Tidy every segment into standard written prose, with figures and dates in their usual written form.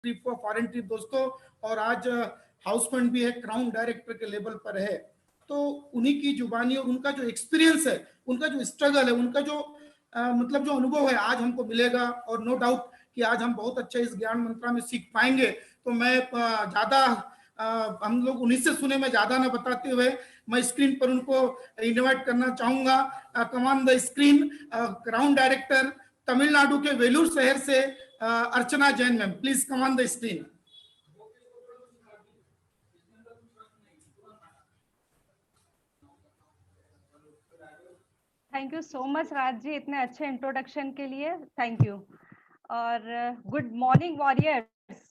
Trip हुआ, foreign trip दोस्तों, और आज हाउस फंड भी है, क्राउन डायरेक्टर के लेवल पर है। तो उन्हीं की जुबानी और उनका जो एक्सपीरियंस है, उनका जो स्ट्रगल है, उनका जो मतलब जो अनुभव है आज हमको मिलेगा, और नो डाउट कि आज हम बहुत अच्छा इस ज्ञान मंत्रा में सीख पाएंगे। तो मैं ज्यादा हम लोग उन्हीं से सुने, में ज्यादा ना बताते हुए मैं स्क्रीन पर उनको इनवाइट करना चाहूंगा। Come on the screen crown director Tamil Nadu के वेलूर शहर से Archana Jain ma'am, please come on the screen. Thank you so much Raj ji, इतने अच्छे इंट्रोडक्शन के लिए थैंक यू। और गुड मॉर्निंग वॉरियर्स,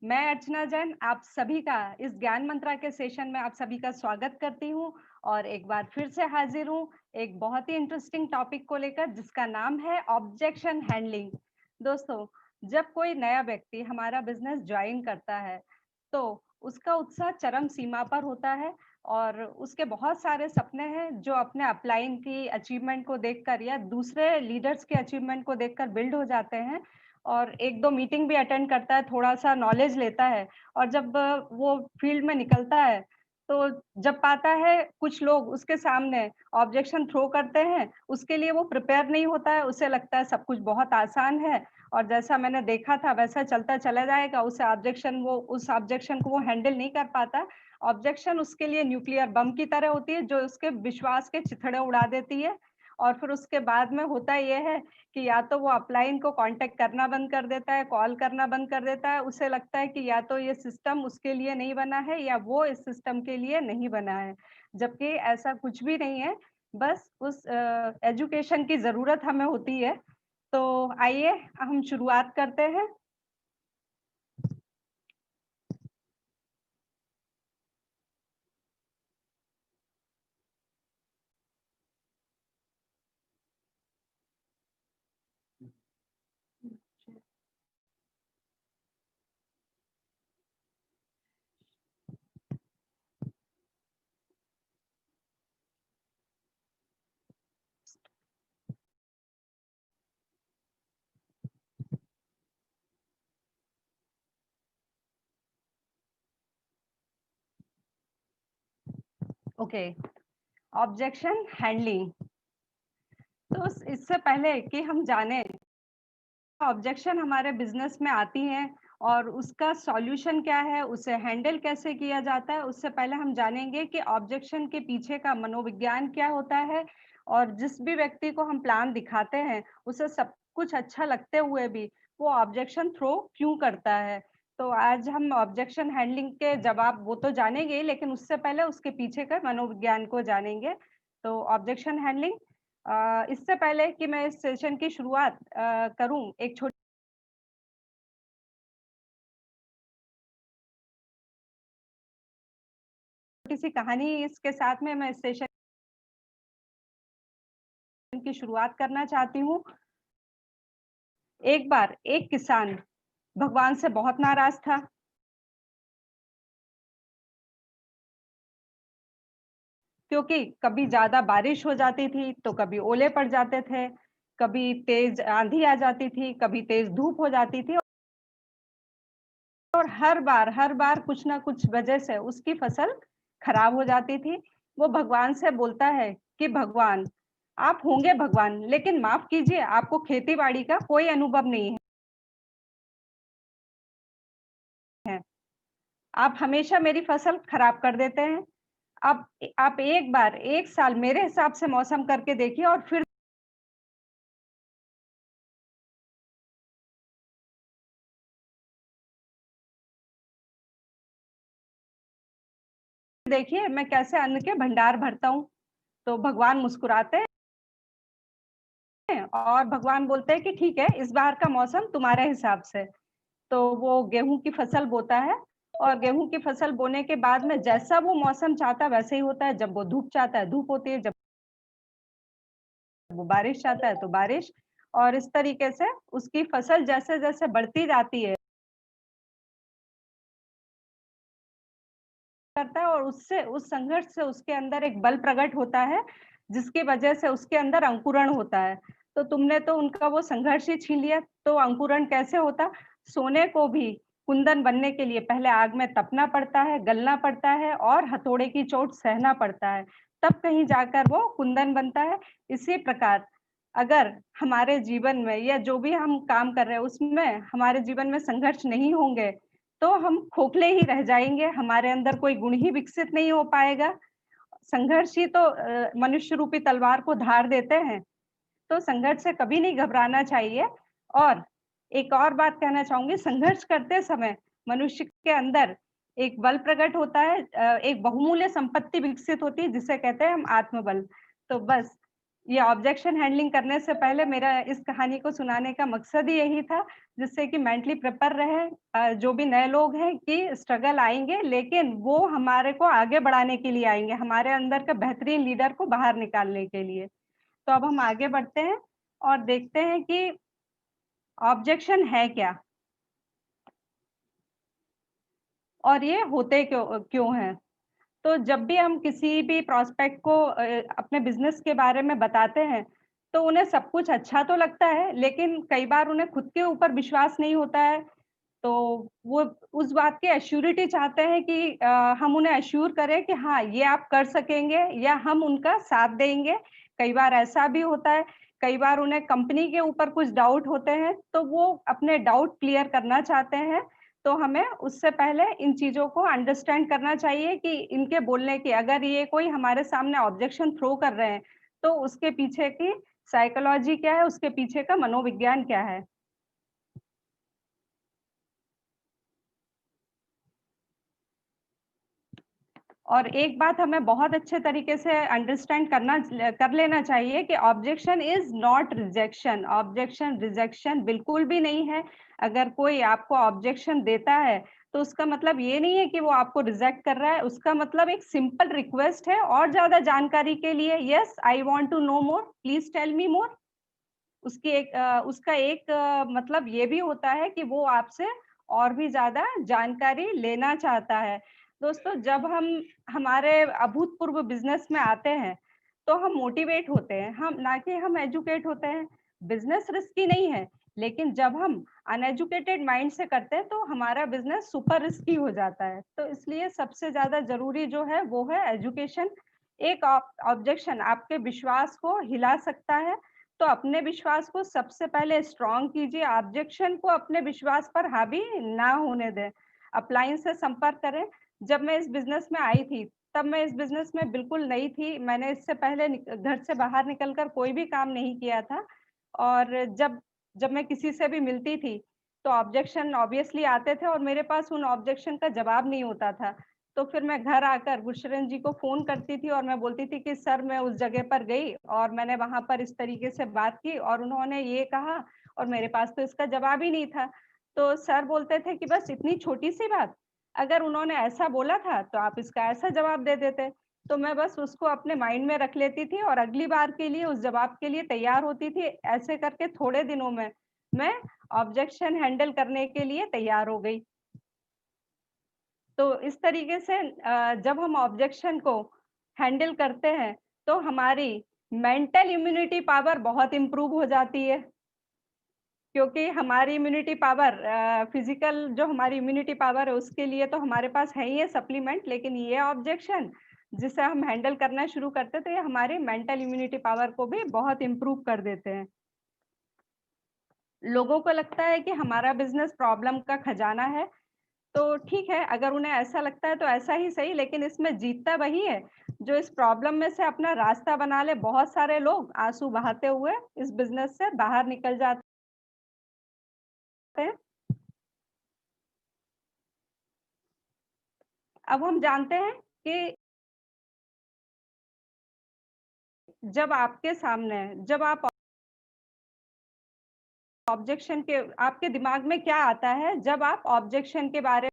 मैं अर्चना जैन आप सभी का इस ज्ञान मंत्रा के सेशन में आप सभी का स्वागत करती हूँ, और एक बार फिर से हाजिर हूँ एक बहुत ही इंटरेस्टिंग टॉपिक को लेकर, जिसका नाम है ऑब्जेक्शन हैंडलिंग। दोस्तों, जब कोई नया व्यक्ति हमारा बिजनेस ज्वाइन करता है तो उसका उत्साह चरम सीमा पर होता है, और उसके बहुत सारे सपने हैं जो अपने अपलाइन की अचीवमेंट को देखकर या दूसरे लीडर्स के अचीवमेंट को देखकर बिल्ड हो जाते हैं, और एक दो मीटिंग भी अटेंड करता है, थोड़ा सा नॉलेज लेता है, और जब वो फील्ड में निकलता है तो जब पाता है कुछ लोग उसके सामने ऑब्जेक्शन थ्रो करते हैं, उसके लिए वो प्रिपेयर नहीं होता है, उसे लगता है सब कुछ बहुत आसान है और जैसा मैंने देखा था वैसा चलता चला जाएगा, उस ऑब्जेक्शन को वो हैंडल नहीं कर पाता। ऑब्जेक्शन उसके लिए न्यूक्लियर बम की तरह होती है जो उसके विश्वास के चिथड़े उड़ा देती है, और फिर उसके बाद में होता ये है कि या तो वो अपलाइन को कांटेक्ट करना बंद कर देता है, कॉल करना बंद कर देता है, उसे लगता है कि या तो ये सिस्टम उसके लिए नहीं बना है या वो इस सिस्टम के लिए नहीं बना है, जबकि ऐसा कुछ भी नहीं है, बस उस एजुकेशन की जरूरत हमें होती है। तो आइए हम शुरुआत करते हैं। Okay, objection handling. तो इससे पहले कि हम जाने ऑब्जेक्शन हमारे बिजनेस में आती हैं और उसका सॉल्यूशन क्या है, उसे हैंडल कैसे किया जाता है, उससे पहले हम जानेंगे कि ऑब्जेक्शन के पीछे का मनोविज्ञान क्या होता है, और जिस भी व्यक्ति को हम प्लान दिखाते हैं उसे सब कुछ अच्छा लगते हुए भी वो ऑब्जेक्शन थ्रो क्यों करता है। तो आज हम ऑब्जेक्शन हैंडलिंग के जवाब वो तो जानेंगे, लेकिन उससे पहले उसके पीछे का मनोविज्ञान को जानेंगे। तो ऑब्जेक्शन हैंडलिंग, इससे पहले कि मैं इस सेशन की शुरुआत करूं, एक छोटी सी कहानी इसके साथ में मैं इस सेशन की शुरुआत करना चाहती हूँ। एक बार एक किसान भगवान से बहुत नाराज था, क्योंकि कभी ज्यादा बारिश हो जाती थी तो कभी ओले पड़ जाते थे, कभी तेज आंधी आ जाती थी, कभी तेज धूप हो जाती थी, और हर बार कुछ ना कुछ वजह से उसकी फसल खराब हो जाती थी। वो भगवान से बोलता है कि भगवान, आप होंगे भगवान, लेकिन माफ कीजिए, आपको खेती बाड़ी का कोई अनुभव नहीं है, आप हमेशा मेरी फसल खराब कर देते हैं। आप एक बार एक साल मेरे हिसाब से मौसम करके देखिए और फिर देखिए मैं कैसे अन्न के भंडार भरता हूँ। तो भगवान मुस्कुराते हैं और भगवान बोलते हैं कि ठीक है, इस बार का मौसम तुम्हारे हिसाब से। तो वो गेहूं की फसल बोता है, और गेहूं की फसल बोने के बाद में जैसा वो मौसम चाहता है वैसे ही होता है। जब वो धूप चाहता है धूप होती है, जब वो बारिश चाहता है तो बारिश, और इस तरीके से उसकी फसल जैसे जैसे बढ़ती जाती है करता है, और उससे उस संघर्ष से उसके अंदर एक बल प्रकट होता है, जिसकी वजह से उसके अंदर अंकुरण होता है। तो तुमने तो उनका वो संघर्ष ही छीन लिया, तो अंकुरण कैसे होता? सोने को भी कुंदन बनने के लिए पहले आग में तपना पड़ता है, गलना पड़ता है और हथौड़े की चोट सहना पड़ता है, तब कहीं जाकर वो कुंदन बनता है। इसी प्रकार अगर हमारे जीवन में या जो भी हम काम कर रहे हैं उसमें हमारे जीवन में संघर्ष नहीं होंगे, तो हम खोखले ही रह जाएँगे, हमारे अंदर कोई गुण ही विकसित नहीं हो पाएगा। संघर्ष ही तो मनुष्य रूपी तलवार को धार देते हैं। तो संघर्ष से कभी नहीं घबराना चाहिए। और एक और बात कहना चाहूँगी, संघर्ष करते समय मनुष्य के अंदर एक बल प्रकट होता है, एक बहुमूल्य संपत्ति विकसित होती है जिसे कहते हैं हम आत्मबल। तो बस ये ऑब्जेक्शन हैंडलिंग करने से पहले मेरा इस कहानी को सुनाने का मकसद ही यही था, जिससे कि मेंटली प्रिपेयर रहे जो भी नए लोग हैं कि स्ट्रगल आएँगे, लेकिन वो हमारे को आगे बढ़ाने के लिए आएँगे, हमारे अंदर का बेहतरीन लीडर को बाहर निकालने के लिए। तो अब हम आगे बढ़ते हैं और देखते हैं कि ऑब्जेक्शन है क्या? और ये होते क्यों क्यों हैं? तो जब भी हम किसी भी प्रॉस्पेक्ट को अपने बिज़नेस के बारे में बताते हैं, तो उन्हें सब कुछ अच्छा तो लगता है, लेकिन कई बार उन्हें खुद के ऊपर विश्वास नहीं होता है। तो वो उस बात की एश्योरिटी चाहते हैं कि हम उन्हें एश्योर करें कि हाँ, ये आप कर सकेंगे या हम उनका साथ देंगे। कई बार ऐसा भी होता है, कई बार उन्हें कंपनी के ऊपर कुछ डाउट होते हैं, तो वो अपने डाउट क्लियर करना चाहते हैं। तो हमें उससे पहले इन चीज़ों को अंडरस्टैंड करना चाहिए कि इनके बोलने की अगर ये कोई हमारे सामने ऑब्जेक्शन थ्रो कर रहे हैं, तो उसके पीछे की साइकोलॉजी क्या है, उसके पीछे का मनोविज्ञान क्या है। और एक बात हमें बहुत अच्छे तरीके से अंडरस्टैंड कर लेना चाहिए कि objection is not rejection. Objection rejection बिल्कुल भी नहीं है। अगर कोई आपको ऑब्जेक्शन देता है तो उसका मतलब ये नहीं है कि वो आपको रिजेक्ट कर रहा है, उसका मतलब एक सिंपल रिक्वेस्ट है और ज्यादा जानकारी के लिए, yes I want to know more, please tell me more. उसका एक मतलब ये भी होता है कि वो आपसे और भी ज़्यादा जानकारी लेना चाहता है। दोस्तों, जब हम हमारे अभूतपूर्व बिज़नेस में आते हैं, तो हम मोटिवेट होते हैं, हम ना कि हम एजुकेट होते हैं। बिज़नेस रिस्की नहीं है, लेकिन जब हम अनएजुकेटेड माइंड से करते हैं, तो हमारा बिज़नेस सुपर रिस्की हो जाता है। तो इसलिए सबसे ज़्यादा ज़रूरी जो है, वो है एजुकेशन। एक ऑब्जेक्शन आपके विश्वास को हिला सकता है, तो अपने विश्वास को सबसे पहले स्ट्रॉन्ग कीजिए, ऑब्जेक्शन को अपने विश्वास पर हावी ना होने दें। अपलाइन से संपर्क करें। जब मैं इस बिज़नेस में आई थी, तब मैं इस बिज़नेस में बिल्कुल नई थी। मैंने इससे पहले घर से बाहर निकल कर कोई भी काम नहीं किया था। और जब जब मैं किसी से भी मिलती थी, तो ऑब्जेक्शन ऑब्वियसली आते थे और मेरे पास उन ऑब्जेक्शन का जवाब नहीं होता था। तो फिर मैं घर आकर गुरशरण जी को फ़ोन करती थी और मैं बोलती थी कि सर मैं उस जगह पर गई और मैंने वहाँ पर इस तरीके से बात की और उन्होंने ये कहा और मेरे पास तो इसका जवाब ही नहीं था। तो सर बोलते थे कि बस इतनी छोटी-सी बात, अगर उन्होंने ऐसा बोला था तो आप इसका ऐसा जवाब दे देते। तो मैं बस उसको अपने माइंड में रख लेती थी और अगली बार के लिए उस जवाब के लिए तैयार होती थी। ऐसे करके थोड़े दिनों में मैं ऑब्जेक्शन हैंडल करने के लिए तैयार हो गई। तो इस तरीके से जब हम ऑब्जेक्शन को हैंडल करते हैं, तो हमारी मेंटल इम्यूनिटी पावर बहुत इम्प्रूव हो जाती है। क्योंकि हमारी इम्यूनिटी पावर फिज़िकल जो हमारी इम्यूनिटी पावर है, उसके लिए तो हमारे पास है ही है सप्लीमेंट, लेकिन ये ऑब्जेक्शन जिसे हम हैंडल करना शुरू करते हैं, तो ये हमारी मेंटल इम्यूनिटी पावर को भी बहुत इम्प्रूव कर देते हैं। लोगों को लगता है कि हमारा बिज़नेस प्रॉब्लम का खजाना है, तो ठीक है, अगर उन्हें ऐसा लगता है तो ऐसा ही सही, लेकिन इसमें जीतता वही है, जो इस प्रॉब्लम में से अपना रास्ता बना ले। बहुत सारे लोग आँसू बहाते हुए इस बिज़नेस से बाहर निकल जाते हैं। अब हम जानते हैं कि जब आपके सामने जब आप ऑब्जेक्शन के आपके दिमाग में क्या आता है, जब आप ऑब्जेक्शन के बारे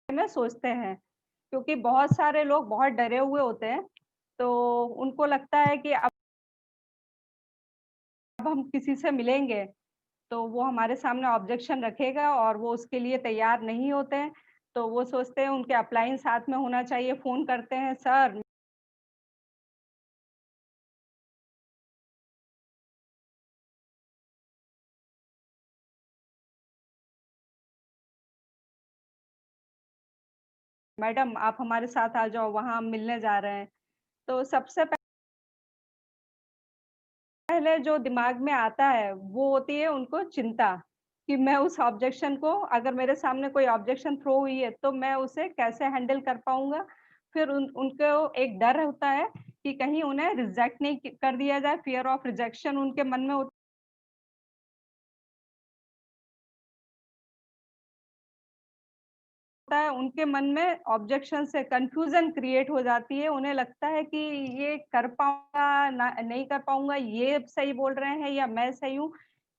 में सोचते हैं? क्योंकि बहुत सारे लोग बहुत डरे हुए होते हैं, तो उनको लगता है कि अब हम किसी से मिलेंगे, तो वो हमारे सामने ऑब्जेक्शन रखेगा और वो उसके लिए तैयार नहीं होते हैं। तो वो सोचते हैं उनके अपलाइन साथ में होना चाहिए, फ़ोन करते हैं, "सर मैडम आप हमारे साथ आ जाओ, वहाँ हम मिलने जा रहे हैं। तो सबसे पहले जो दिमाग में आता है, वो होती है उनको चिंता, कि मैं उस ऑब्जेक्शन को, अगर मेरे सामने कोई ऑब्जेक्शन थ्रो हुई है, तो मैं उसे कैसे हैंडल कर पाऊँगा? फिर उनको एक डर होता है कि कहीं उन्हें रिजेक्ट नहीं कर दिया जाए, फ़ियर ऑफ रिजेक्शन उनके मन में होता है, उनके मन में ऑब्जेक्शन से कन्फ्यूज़न क्रिएट हो जाती है, उन्हें लगता है कि ये कर पाऊँगा, ना नहीं कर पाऊँगा, ये सही बोल रहे हैं या मैं सही हूँ?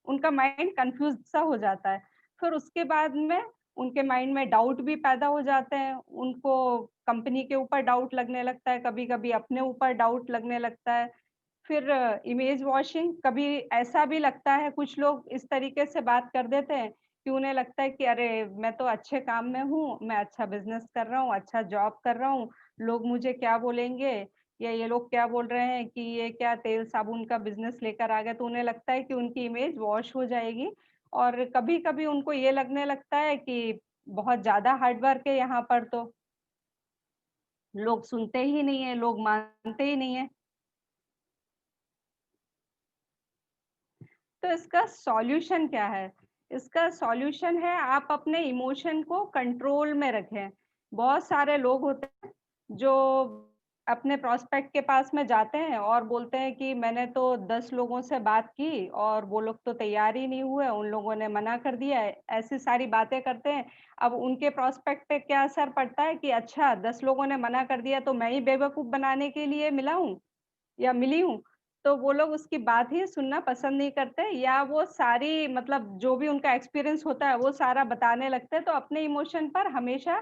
उनका माइंड कन्फ्यूज़ सा हो जाता है। फिर उसके बाद में उनके माइंड में डाउट भी पैदा हो जाते हैं, उनको कंपनी के ऊपर डाउट लगने लगता है, कभी-कभी अपने ऊपर डाउट लगने लगता है। फिर इमेज वॉशिंग, कभी ऐसा भी लगता है, कुछ लोग इस तरीके से बात कर देते हैं कि उन्हें लगता है कि अरे! मैं तो अच्छे काम में हूँ, मैं अच्छा बिज़नेस कर रहा हूँ, अच्छा जॉब कर रहा हूँ, लोग मुझे क्या बोलेंगे? या ये लोग क्या बोल रहे हैं कि ये क्या तेल-साबुन का बिज़नेस लेकर आ गए, तो उन्हें लगता है कि उनकी इमेज वॉश हो जाएगी। और कभी-कभी उनको ये लगने लगता है कि बहुत ज़्यादा हार्ड वर्क है यहाँ पर तो, लोग सुनते ही नहीं हैं, लोग मानते ही नहीं हैं। तो इसका सॉल्यूशन क्या है? इसका सॉल्यूशन है, आप अपने इमोशन को कंट्रोल में रखें। बहुत सारे लोग होते हैं जो अपने प्रॉस्पेक्ट के पास में जाते हैं और बोलते हैं कि मैंने तो 10 लोगों से बात की और वो लोग तो तैयार ही नहीं हुए, उन लोगों ने मना कर दिया है, ऐसी सारी बातें करते हैं। अब उनके प्रॉस्पेक्ट पे क्या असर पड़ता है कि अच्छा 10 लोगों ने मना कर दिया तो मैं ही बेवकूफ़ बनाने के लिए मिला हूँ? या मिली हूँ, तो वो लोग उसकी बात ही सुनना पसंद नहीं करते, या वो सारी मतलब जो भी उनका एक्सपीरियंस होता है, वो सारा बताने लगते हैं। तो अपने इमोशन पर हमेशा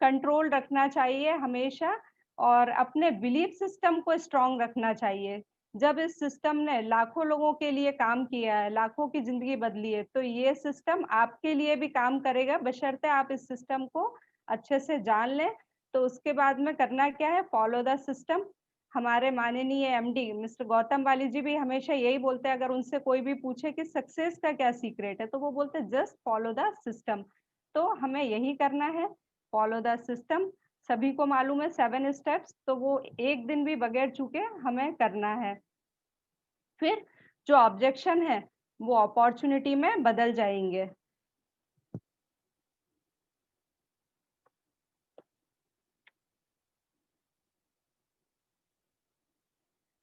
कंट्रोल रखना चाहिए, हमेशा, और अपने बिलीफ सिस्टम को स्ट्रॉन्ग रखना चाहिए। जब इस सिस्टम ने लाखों लोगों के लिए काम किया है, लाखों की ज़िंदगी बदली है, तो ये सिस्टम आपके लिए भी काम करेगा, बशर्ते आप इस सिस्टम को अच्छे से जान लें। तो उसके बाद में करना क्या है, फॉलो द सिस्टम। हमारे माननीय एमडी मिस्टर गौतम वाली जी भी हमेशा यही बोलते हैं, अगर उनसे कोई भी पूछे कि सक्सेस का क्या सीक्रेट है, तो वो बोलते हैं जस्ट फॉलो द सिस्टम। तो हमें यही करना है, फॉलो द सिस्टम। सभी को मालूम है 7 स्टेप्स, तो वो एक दिन भी बगैर चूके हमें करना है। फिर जो ऑब्जेक्शन है, वो अपॉर्चुनिटी में बदल जाएँगे।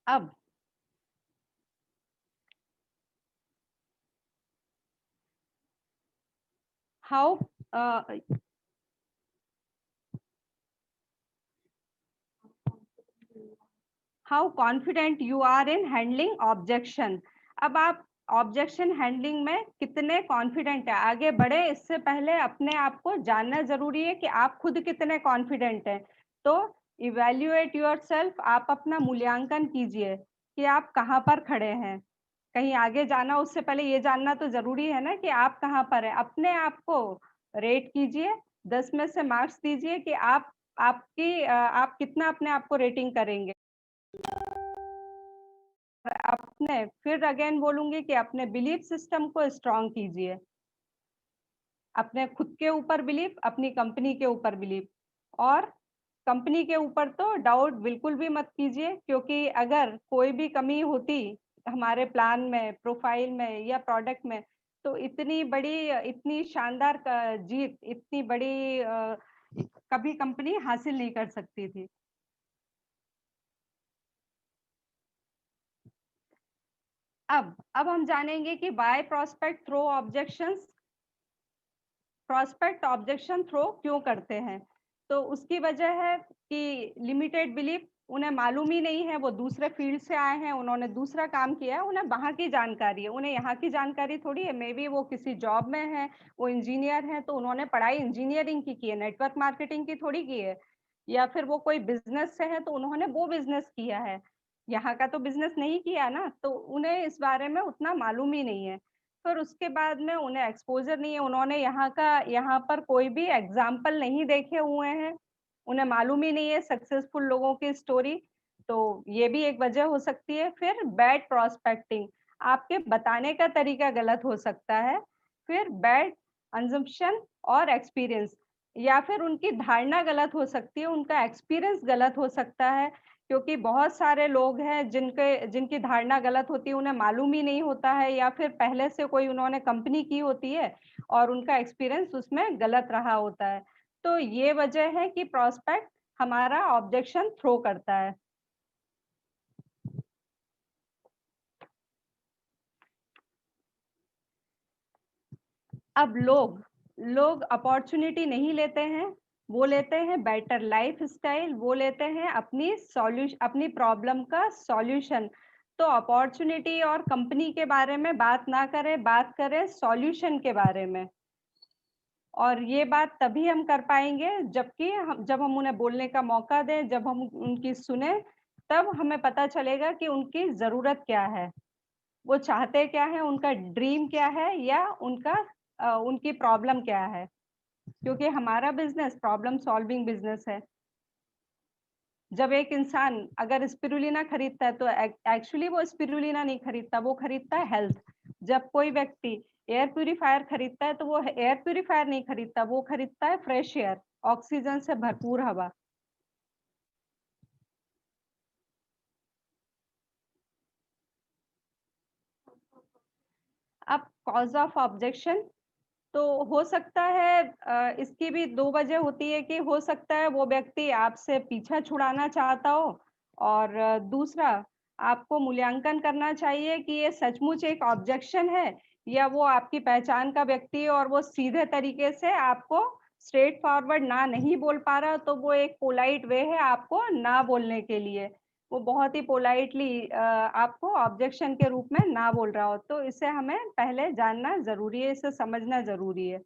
अब how uh, how confident you are in handling objection. अब आप ऑब्जेक्शन हैंडलिंग में कितने कॉन्फिडेंट है, आगे बढ़े इससे पहले अपने आप को जानना जरूरी है कि आप खुद कितने कॉन्फिडेंट हैं। तो इवेल्युएट योरसेल्फ, आप अपना मूल्यांकन कीजिए कि आप कहाँ पर खड़े हैं। कहीं आगे जाना उससे पहले ये जानना तो जरूरी है ना कि आप कहाँ पर हैं। अपने आप को रेट कीजिए, 10 में से मार्क्स दीजिए कि आप कितना अपने आप को रेटिंग करेंगे। अपने फिर अगेन बोलूँगी कि अपने बिलीफ सिस्टम को स्ट्रॉन्ग कीजिए। अपने खुद के ऊपर बिलीफ, अपनी कंपनी के ऊपर बिलीफ, और कंपनी के ऊपर तो डाउट बिल्कुल भी मत कीजिए, क्योंकि अगर कोई भी कमी होती हमारे प्लान में, प्रोफाइल में या प्रोडक्ट में, तो इतनी शानदार जीत, इतनी बड़ी कभी कंपनी हासिल नहीं कर सकती थी। अब हम जानेंगे कि why prospect throw objections, prospect objection throw क्यों करते हैं। तो उसकी वजह है कि लिमिटेड बिलीफ, उन्हें मालूम ही नहीं है, वो दूसरे फील्ड से आए हैं, उन्होंने दूसरा काम किया है, उन्हें वहाँ की जानकारी है, उन्हें यहाँ की जानकारी थोड़ी है। मे बी वो किसी जॉब में है, वो इंजीनियर हैं, तो उन्होंने पढ़ाई इंजीनियरिंग की है, नेटवर्क मार्केटिंग की थोड़ी की है। या फिर वो कोई बिजनेस से है, तो उन्होंने वो बिजनेस किया है, यहाँ का तो बिजनेस नहीं किया ना, तो उन्हें इस बारे में उतना मालूम ही नहीं है। फिर उसके बाद में उन्हें एक्सपोज़र नहीं है, उन्होंने यहाँ पर कोई भी एग्ज़ाम्पल नहीं देखे हुए हैं, उन्हें मालूम ही नहीं है सक्सेसफुल लोगों की स्टोरी, तो ये भी एक वजह हो सकती है। फिर बैड प्रोस्पेक्टिंग, आपके बताने का तरीका गलत हो सकता है। फिर बैड असम्पशन और एक्सपीरियंस, या फिर उनकी धारणा गलत हो सकती है, उनका एक्सपीरियंस गलत हो सकता है, क्योंकि बहुत सारे लोग हैं जिनकी धारणा गलत होती है, उन्हें मालूम ही नहीं होता है या फिर पहले से कोई उन्होंने कंपनी की होती है और उनका एक्सपीरियंस उसमें गलत रहा होता है। तो ये वजह है कि प्रोस्पेक्ट हमारा ऑब्जेक्शन थ्रो करता है। अब लोग अपॉर्चुनिटी नहीं लेते हैं, वो लेते हैं बेटर लाइफस्टाइल, वो लेते हैं अपनी प्रॉब्लम का सॉल्यूशन। तो अपॉर्चुनिटी और कंपनी के बारे में बात ना करें, बात करें सॉल्यूशन के बारे में। और ये बात तभी हम कर पाएंगे जब हम उन्हें बोलने का मौका दें, जब हम उनकी सुने, तब हमें पता चलेगा कि उनकी जरूरत क्या है, वो चाहते क्या है, उनका ड्रीम क्या है या उनकी प्रॉब्लम क्या है। क्योंकि हमारा बिजनेस प्रॉब्लम सॉल्विंग बिजनेस है। जब एक इंसान अगर स्पिरुलिना खरीदता है तो एक्चुअली वो स्पिरुलिना नहीं खरीदता, वो खरीदता है हेल्थ। जब कोई व्यक्ति एयर प्यूरिफायर खरीदता है तो वो एयर प्यूरिफायर नहीं खरीदता, वो खरीदता है फ्रेश एयर, ऑक्सीजन से भरपूर हवा। अब कॉज ऑफ ऑब्जेक्शन तो हो सकता है, इसकी भी 2 वजह होती है कि हो सकता है वो व्यक्ति आपसे पीछा छुड़ाना चाहता हो और दूसरा आपको मूल्यांकन करना चाहिए कि ये सचमुच एक ऑब्जेक्शन है या वो आपकी पहचान का व्यक्ति है और वो सीधे तरीके से आपको स्ट्रेट फॉरवर्ड ना नहीं बोल पा रहा, तो वो एक पोलाइट वे है आपको ना बोलने के लिए। वो बहुत ही पोलाइटली आपको ऑब्जेक्शन के रूप में ना बोल रहा हो, तो इसे हमें पहले जानना ज़रूरी है, इसे समझना ज़रूरी है।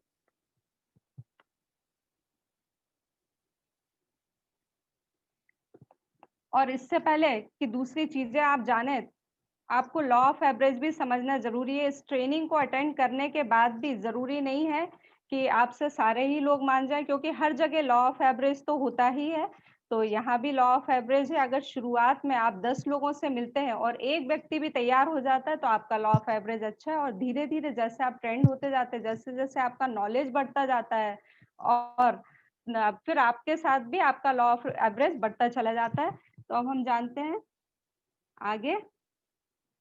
और इससे पहले कि दूसरी चीज़ें आप जानें, आपको लॉ ऑफ एवरेज भी समझना ज़रूरी है। इस ट्रेनिंग को अटेंड करने के बाद भी ज़रूरी नहीं है कि आपसे सारे ही लोग मान जाएँ, क्योंकि हर जगह लॉ ऑफ एवरेज तो होता ही है। तो यहाँ भी लॉ ऑफ एवरेज है, अगर शुरुआत में आप 10 लोगों से मिलते हैं और एक व्यक्ति भी तैयार हो जाता है, तो आपका लॉ ऑफ एवरेज अच्छा है और धीरे-धीरे जैसे आप ट्रेंड होते जाते हैं, जैसे-जैसे आपका नॉलेज बढ़ता जाता है और न फिर आपके साथ भी आपका लॉ ऑफ एवरेज बढ़ता चला जाता है। तो अब हम जानते हैं आगे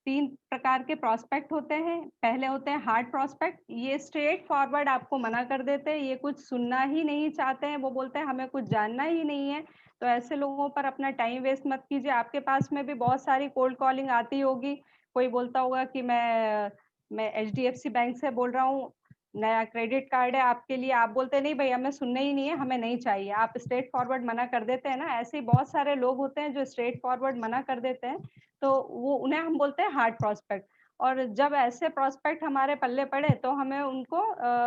3 प्रकार के प्रोस्पेक्ट होते हैं। पहले होते हैं हार्ड प्रोस्पेक्ट, ये स्ट्रेट फॉरवर्ड आपको मना कर देते हैं, ये कुछ सुनना ही नहीं चाहते हैं, वो बोलते हैं हमें कुछ जानना ही नहीं है। तो ऐसे लोगों पर अपना टाइम वेस्ट मत कीजिए। आपके पास में भी बहुत सारी कोल्ड कॉलिंग आती होगी, कोई बोलता होगा कि मैं एचडीएफसी बैंक से बोल रहा हूँ, नया क्रेडिट कार्ड है आपके लिए, आप बोलते हैं नहीं भई हमें सुनना ही नहीं है, हमें नहीं चाहिए। आप स्ट्रेट फॉरवर्ड मना कर देते हैं ना, ऐसे ही बहुत सारे लोग होते हैं जो स्ट्रेट फॉरवर्ड मना कर देते हैं। तो वो उन्हें हम बोलते हैं हार्ड प्रोस्पेक्ट। और जब ऐसे प्रोस्पेक्ट हमारे पल्ले पड़े तो हमें उनको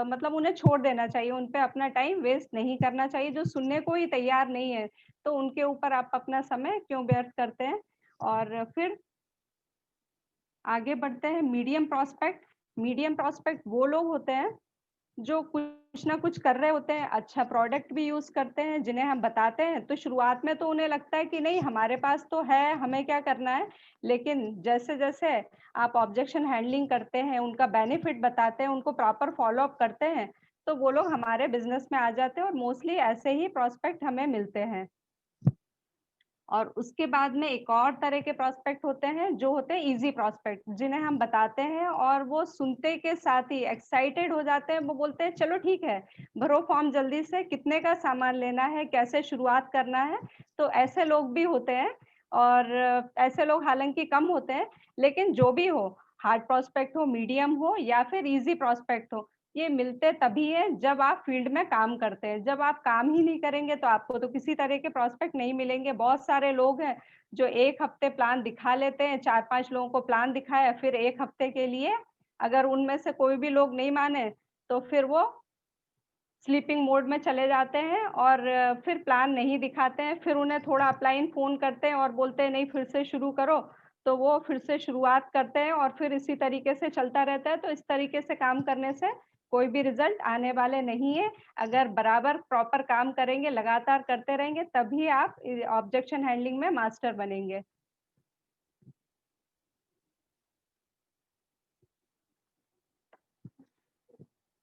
मतलब उन्हें छोड़ देना चाहिए, उन पे अपना टाइम वेस्ट नहीं करना चाहिए, जो सुनने को ही तैयार नहीं है, तो उनके ऊपर आप अपना समय क्यों व्यर्थ करते हैं। और फिर आगे बढ़ते हैं मीडियम प्रोस्पेक्ट। मीडियम प्रोस्पेक्ट वो लोग होते हैं जो कुछ ना कुछ कर रहे होते हैं, अच्छा प्रोडक्ट भी यूज़ करते हैं, जिन्हें हम बताते हैं, तो शुरुआत में तो उन्हें लगता है कि नहीं हमारे पास तो है, हमें क्या करना है। लेकिन जैसे-जैसे आप ऑब्जेक्शन हैंडलिंग करते हैं, उनका बेनिफिट बताते हैं, उनको प्रॉपर फ़ॉलो अप करते हैं, तो वो लोग हमारे बिज़नेस में आ जाते हैं और मोस्टली ऐसे ही प्रॉस्पेक्ट हमें मिलते हैं। और उसके बाद में एक और तरह के प्रोस्पेक्ट होते हैं जो होते हैं इजी प्रोस्पेक्ट, जिन्हें हम बताते हैं और वो सुनते के साथ ही एक्साइटेड हो जाते हैं। वो बोलते हैं चलो ठीक है, भरो फॉर्म जल्दी से, कितने का सामान लेना है, कैसे शुरुआत करना है। तो ऐसे लोग भी होते हैं और ऐसे लोग हालांकि कम होते हैं, लेकिन जो भी हो, हार्ड प्रोस्पेक्ट हो, मीडियम हो या फिर इजी प्रोस्पेक्ट हो, ये मिलते तभी है जब आप फील्ड में काम करते हैं। जब आप काम ही नहीं करेंगे तो आपको तो किसी तरह के प्रोस्पेक्ट नहीं मिलेंगे। बहुत सारे लोग हैं जो 1 हफ्ते प्लान दिखा लेते हैं, 4-5 लोगों को प्लान दिखाया, फिर 1 हफ्ते के लिए अगर उनमें से कोई भी लोग नहीं माने, तो फिर वो स्लीपिंग मोड में चले जाते हैं और फिर प्लान नहीं दिखाते हैं। फिर उन्हें थोड़ा अपलाइन फ़ोन करते हैं और बोलते हैं नहीं फिर से शुरू करो, तो वो फिर से शुरुआत करते हैं और फिर इसी तरीके से चलता रहता है। तो इस तरीके से काम करने से कोई भी रिज़ल्ट आने वाले नहीं है। अगर बराबर प्रॉपर काम करेंगे, लगातार करते रहेंगे, तभी आप ऑब्जेक्शन हैंडलिंग में मास्टर बनेंगे।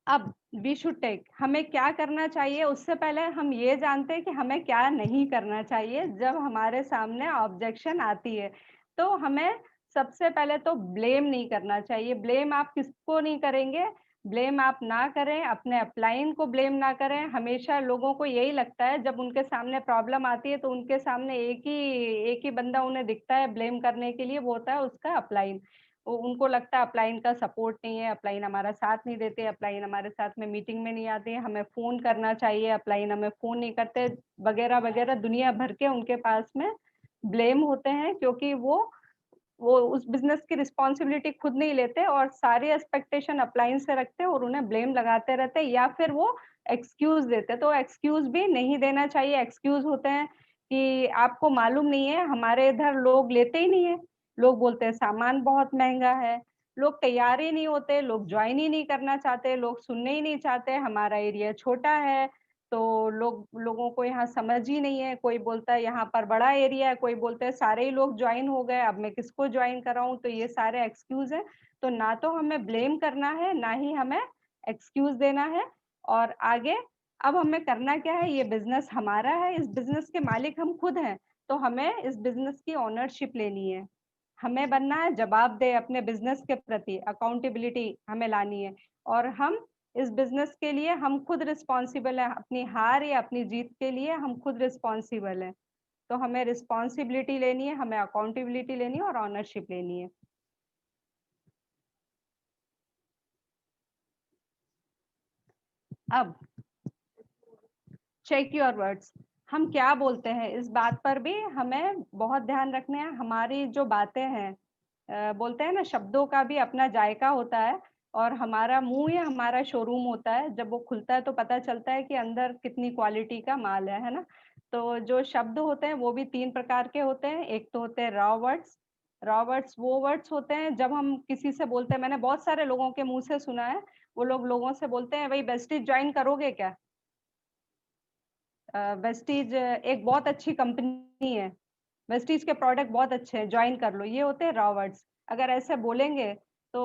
अब वी शुड टेक, हमें क्या करना चाहिए उससे पहले हम ये जानते हैं कि हमें क्या नहीं करना चाहिए जब हमारे सामने ऑब्जेक्शन आती है। तो हमें सबसे पहले तो ब्लेम नहीं करना चाहिए। ब्लेम आप किसको नहीं करेंगे, ब्लेम आप ना करें, अपने अपलाइन को ब्लेम ना करें। हमेशा लोगों को यही लगता है जब उनके सामने प्रॉब्लम आती है तो उनके सामने एक ही बंदा उन्हें दिखता है ब्लेम करने के लिए, वो होता है उसका अपलाइन। उनको लगता है अपलाइन का सपोर्ट नहीं है, अपलाइन हमारा साथ नहीं देते, अपलाइन हमारे साथ में मीटिंग में नहीं आते, हमें फ़ोन करना चाहिए, अपलाइन हमें फ़ोन नहीं करते, वगैरह-वगैरह दुनिया भर के उनके पास में ब्लेम होते हैं, क्योंकि वो उस बिज़नेस की रिस्पॉन्सिबिलिटी खुद नहीं लेते और सारी एक्सपेक्टेशन अपलाइन से रखते हैं और उन्हें ब्लेम लगाते रहते हैं, या फिर वो एक्सक्यूज़ देते हैं। तो एक्सक्यूज़ भी नहीं देना चाहिए। एक्सक्यूज़ होते हैं कि आपको मालूम नहीं है, हमारे इधर लोग लेते ही नहीं है। लोग बोलते हैं सामान बहुत महँगा है, लोग तैयार ही नहीं होते, लोग जॉइन ही नहीं करना चाहते, लोग सुनने ही नहीं चाहते, हमारा एरिया छोटा है, तो लोगों को यहाँ समझ ही नहीं है। कोई बोलता है यहाँ पर बड़ा एरिया है, कोई बोलता है सारे ही लोग जॉइन हो गए, अब मैं किसको जॉइन कराऊँ? तो ये सारे एक्सक्यूज़ हैं। तो ना तो हमें ब्लेम करना है, ना ही हमें एक्सक्यूज़ देना है। और आगे अब हमें करना क्या है, ये बिज़नेस हमारा है, इस बिज़नेस के मालिक हम खुद हैं, तो हमें इस बिज़नेस की ओनरशिप लेनी है। हमें बनना है जवाबदेह अपने बिज़नेस के प्रति, अकाउंटेबिलिटी हमें लानी है और हम इस बिज़नेस के लिए हम खुद रिस्पॉन्सिबल हैं, अपनी हार या अपनी जीत के लिए हम खुद रिस्पॉन्सिबल हैं। तो हमें रिस्पॉन्सिबिलिटी लेनी है, हमें अकाउंटेबिलिटी लेनी है और ओनरशिप लेनी है। अब चेक योर वर्ड्स, हम क्या बोलते हैं इस बात पर भी हमें बहुत ध्यान रखना है। हमारी जो बातें हैं, बोलते हैं ना शब्दों का भी अपना जायका होता है और हमारा मुंह ही हमारा शोरूम होता है। जब वो खुलता है तो पता चलता है कि अंदर कितनी क्वालिटी का माल है ना? तो जो शब्द होते हैं वो भी 3 प्रकार के होते हैं। एक तो होते हैं रॉ वर्ड्स। रॉ वर्ड्स वो वर्ड्स होते हैं जब हम किसी से बोलते हैं, मैंने बहुत सारे लोगों के मुँह से सुना है, वो लोग लोगों से बोलते हैं, "भई वेस्टीज जॉइन करोगे क्या?" वेस्टीज एक बहुत अच्छी कंपनी है, वेस्टीज के प्रोडक्ट बहुत अच्छे हैं, जॉइन कर लो, ये होते हैं रॉ वर्ड्स। अगर ऐसे बोलेंगे तो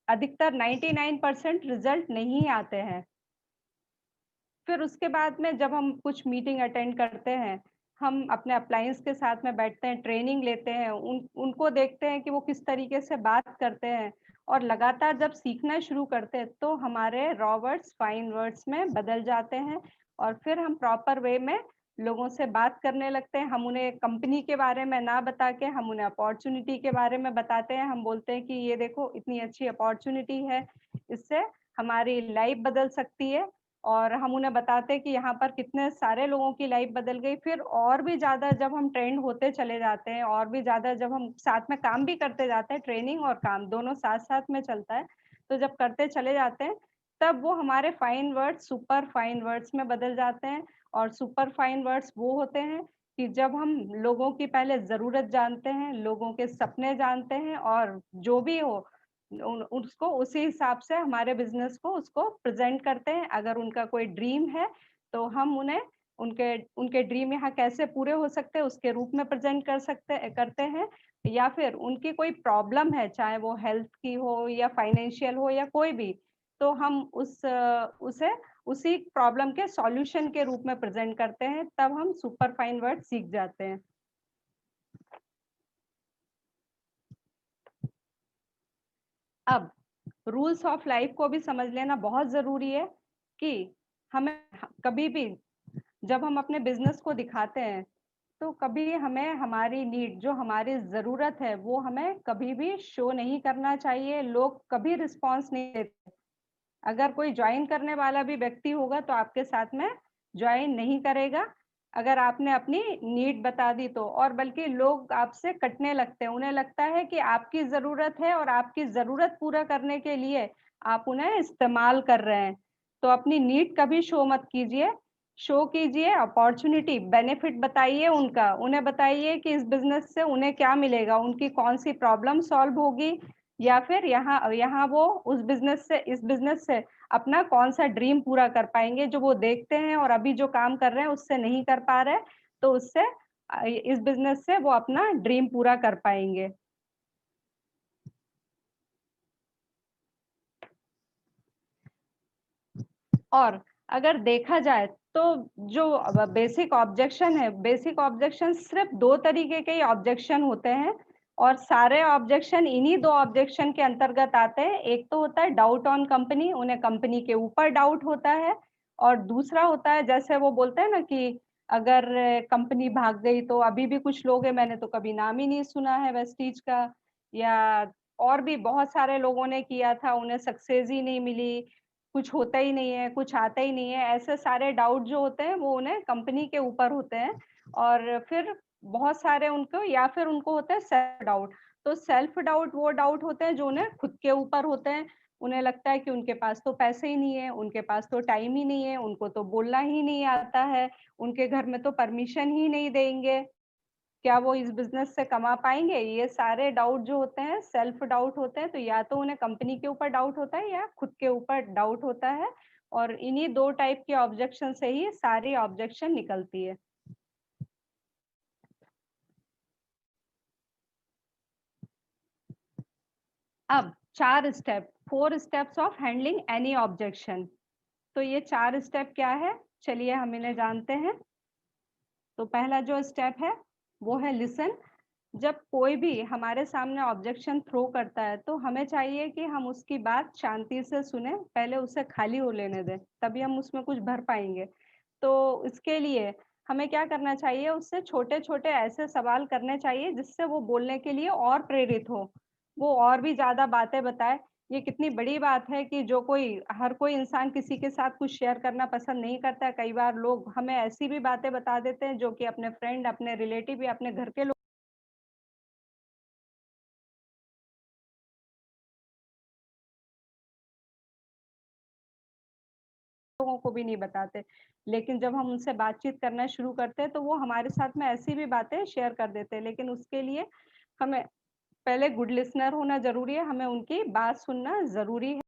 अधिकतर 99% रिजल्ट नहीं आते हैं। फिर उसके बाद में जब हम कुछ मीटिंग अटेंड करते हैं, हम अपने अप्लायंस के साथ में बैठते हैं, ट्रेनिंग लेते हैं, उनको देखते हैं कि वो किस तरीके से बात करते हैं और लगातार जब सीखना शुरू करते हैं, तो हमारे रॉ वर्ड्स फाइन वर्ड्स में बदल जाते हैं और फिर हम प्रॉपर वे में लोगों से बात करने लगते हैं। हम उन्हें कंपनी के बारे में ना बता के हम उन्हें अपॉर्च्युनिटी के बारे में बताते हैं। हम बोलते हैं कि ये देखो इतनी अच्छी अपॉर्च्युनिटी है, इससे हमारी लाइफ बदल सकती है। और हम उन्हें बताते हैं कि यहाँ पर कितने सारे लोगों की लाइफ बदल गई। फिर और भी ज़्यादा जब हम ट्रेंड होते चले जाते हैं और भी ज़्यादा जब हम साथ में काम भी करते जाते हैं, ट्रेनिंग और काम दोनों साथ-साथ में चलता है। तो जब करते चले जाते हैं, तब वो हमारे fine words super fine words में बदल जाते हैं और सुपर फाइन वर्ड्स वो होते हैं कि जब हम लोगों की पहले ज़रूरत जानते हैं, लोगों के सपने जानते हैं और जो भी हो उसको उसी हिसाब से हमारे बिज़नेस को उसको प्रेज़ेंट करते हैं। अगर उनका कोई ड्रीम है, तो हम उन्हें उनके उनके ड्रीम यहाँ कैसे पूरे हो सकते हैं, उसके रूप में प्रेज़ेंट करते हैं या फिर उनकी कोई प्रॉब्लम है, चाहे वो हेल्थ की हो या फाइनेंशियल हो या कोई भी, तो हम उसे उसी प्रॉब्लम के सॉल्यूशन के रूप में प्रेज़ेंट करते हैं, तब हम सुपर फाइन वर्ड सीख जाते हैं। अब रूल्स ऑफ लाइफ को भी समझ लेना बहुत ज़रूरी है कि हमें कभी भी जब हम अपने बिज़नेस को दिखाते हैं, तो कभी हमें हमारी नीड जो हमारी ज़रूरत है, वो हमें कभी भी शो नहीं करना चाहिए। लोग कभी रिस्पॉन्स नहीं देते। अगर कोई जॉइन करने वाला भी व्यक्ति होगा, तो आपके साथ में जॉइन नहीं करेगा, अगर आपने अपनी नीड बता दी तो। और बल्कि लोग आपसे कटने लगते हैं, उन्हें लगता है कि आपकी ज़रूरत है और आपकी ज़रूरत पूरा करने के लिए आप उन्हें इस्तेमाल कर रहे हैं। तो अपनी नीड कभी शो मत कीजिए, शो कीजिए अपॉर्च्युनिटी, बेनिफिट बताइए उनका, उन्हें बताइए कि इस बिज़नेस से उन्हें क्या मिलेगा, उनकी कौन-सी प्रॉब्लम सॉल्व होगी या फिर यहाँ यहाँ वो उस बिज़नेस से इस बिज़नेस से अपना कौन-सा ड्रीम पूरा कर पाएँगे, जो वो देखते हैं और अभी जो काम कर रहे हैं उससे नहीं कर पा रहे, तो उससे इस बिज़नेस से वो अपना ड्रीम पूरा कर पाएँगे। और अगर देखा जाए तो जो बेसिक ऑब्जेक्शन है, बेसिक ऑब्जेक्शन सिर्फ 2 तरीके के ही ऑब्जेक्शन होते हैं और सारे ऑब्जेक्शन इन्हीं 2 ऑब्जेक्शन के अंतर्गत आते हैं। एक तो होता है डाउट ऑन कंपनी, उन्हें कंपनी के ऊपर डाउट होता है और दूसरा होता है जैसे वो बोलते हैं ना कि अगर कंपनी भाग गई तो अभी भी कुछ लोग हैं, मैंने तो कभी नाम ही नहीं सुना है वेस्टीज का, या और भी बहुत सारे लोगों ने किया था, उन्हें सक्सेस ही नहीं मिली, कुछ होता ही नहीं है, कुछ आता ही नहीं है, ऐसे सारे डाउट जो होते हैं वो उन्हें कंपनी के ऊपर होते हैं और फिर बहुत सारे उनको या फिर उनको होता है सेल्फ डाउट। तो सेल्फ डाउट वो डाउट होते हैं जो उन्हें खुद के ऊपर होते हैं। उन्हें लगता है कि उनके पास तो पैसे ही नहीं है, उनके पास तो टाइम ही नहीं है, उनको तो बोलना ही नहीं आता है, उनके घर में तो परमिशन ही नहीं देंगे। क्या वो इस बिज़नेस से कमा पाएँगे? ये सारे डाउट जो होते हैं सेल्फ डाउट होते हैं, तो या तो उन्हें कंपनी के ऊपर डाउट होता है या खुद के ऊपर डाउट होता है और इन्हीं 2 टाइप के ऑब्जेक्शन से ही सारी ऑब्जेक्शन निकलती है। अब 4 step 4 steps of handling any objection. तो ये 4 स्टेप क्या है? चलिए हम इन्हें जानते हैं। तो पहला जो स्टेप है, वो है लिसन। जब कोई भी हमारे सामने ऑब्जेक्शन थ्रो करता है, तो हमें चाहिए कि हम उसकी बात शांति से सुनें, पहले उसे खाली हो लेने दें, तभी हम उसमें कुछ भर पाएँगे। तो इसके लिए हमें क्या करना चाहिए, उससे छोटे-छोटे ऐसे सवाल करने चाहिए जिससे वो बोलने के लिए और प्रेरित हो, वो और भी ज़्यादा बातें बताए। ये कितनी बड़ी बात है कि जो कोई हर कोई इंसान किसी के साथ कुछ शेयर करना पसंद नहीं करता है। कई बार लोग हमें ऐसी भी बातें बता देते हैं जो कि अपने फ्रेंड, अपने रिलेटिव या अपने घर के लोगों को भी नहीं बताते। लेकिन जब हम उनसे बातचीत करना शुरू करते हैं, तो वो हमारे साथ में ऐसी भी बातें शेयर कर देते हैं। लेकिन उसके लिए हमें पहले गुड लिस्टनर होना ज़रूरी है, हमें उनकी बात सुनना ज़रूरी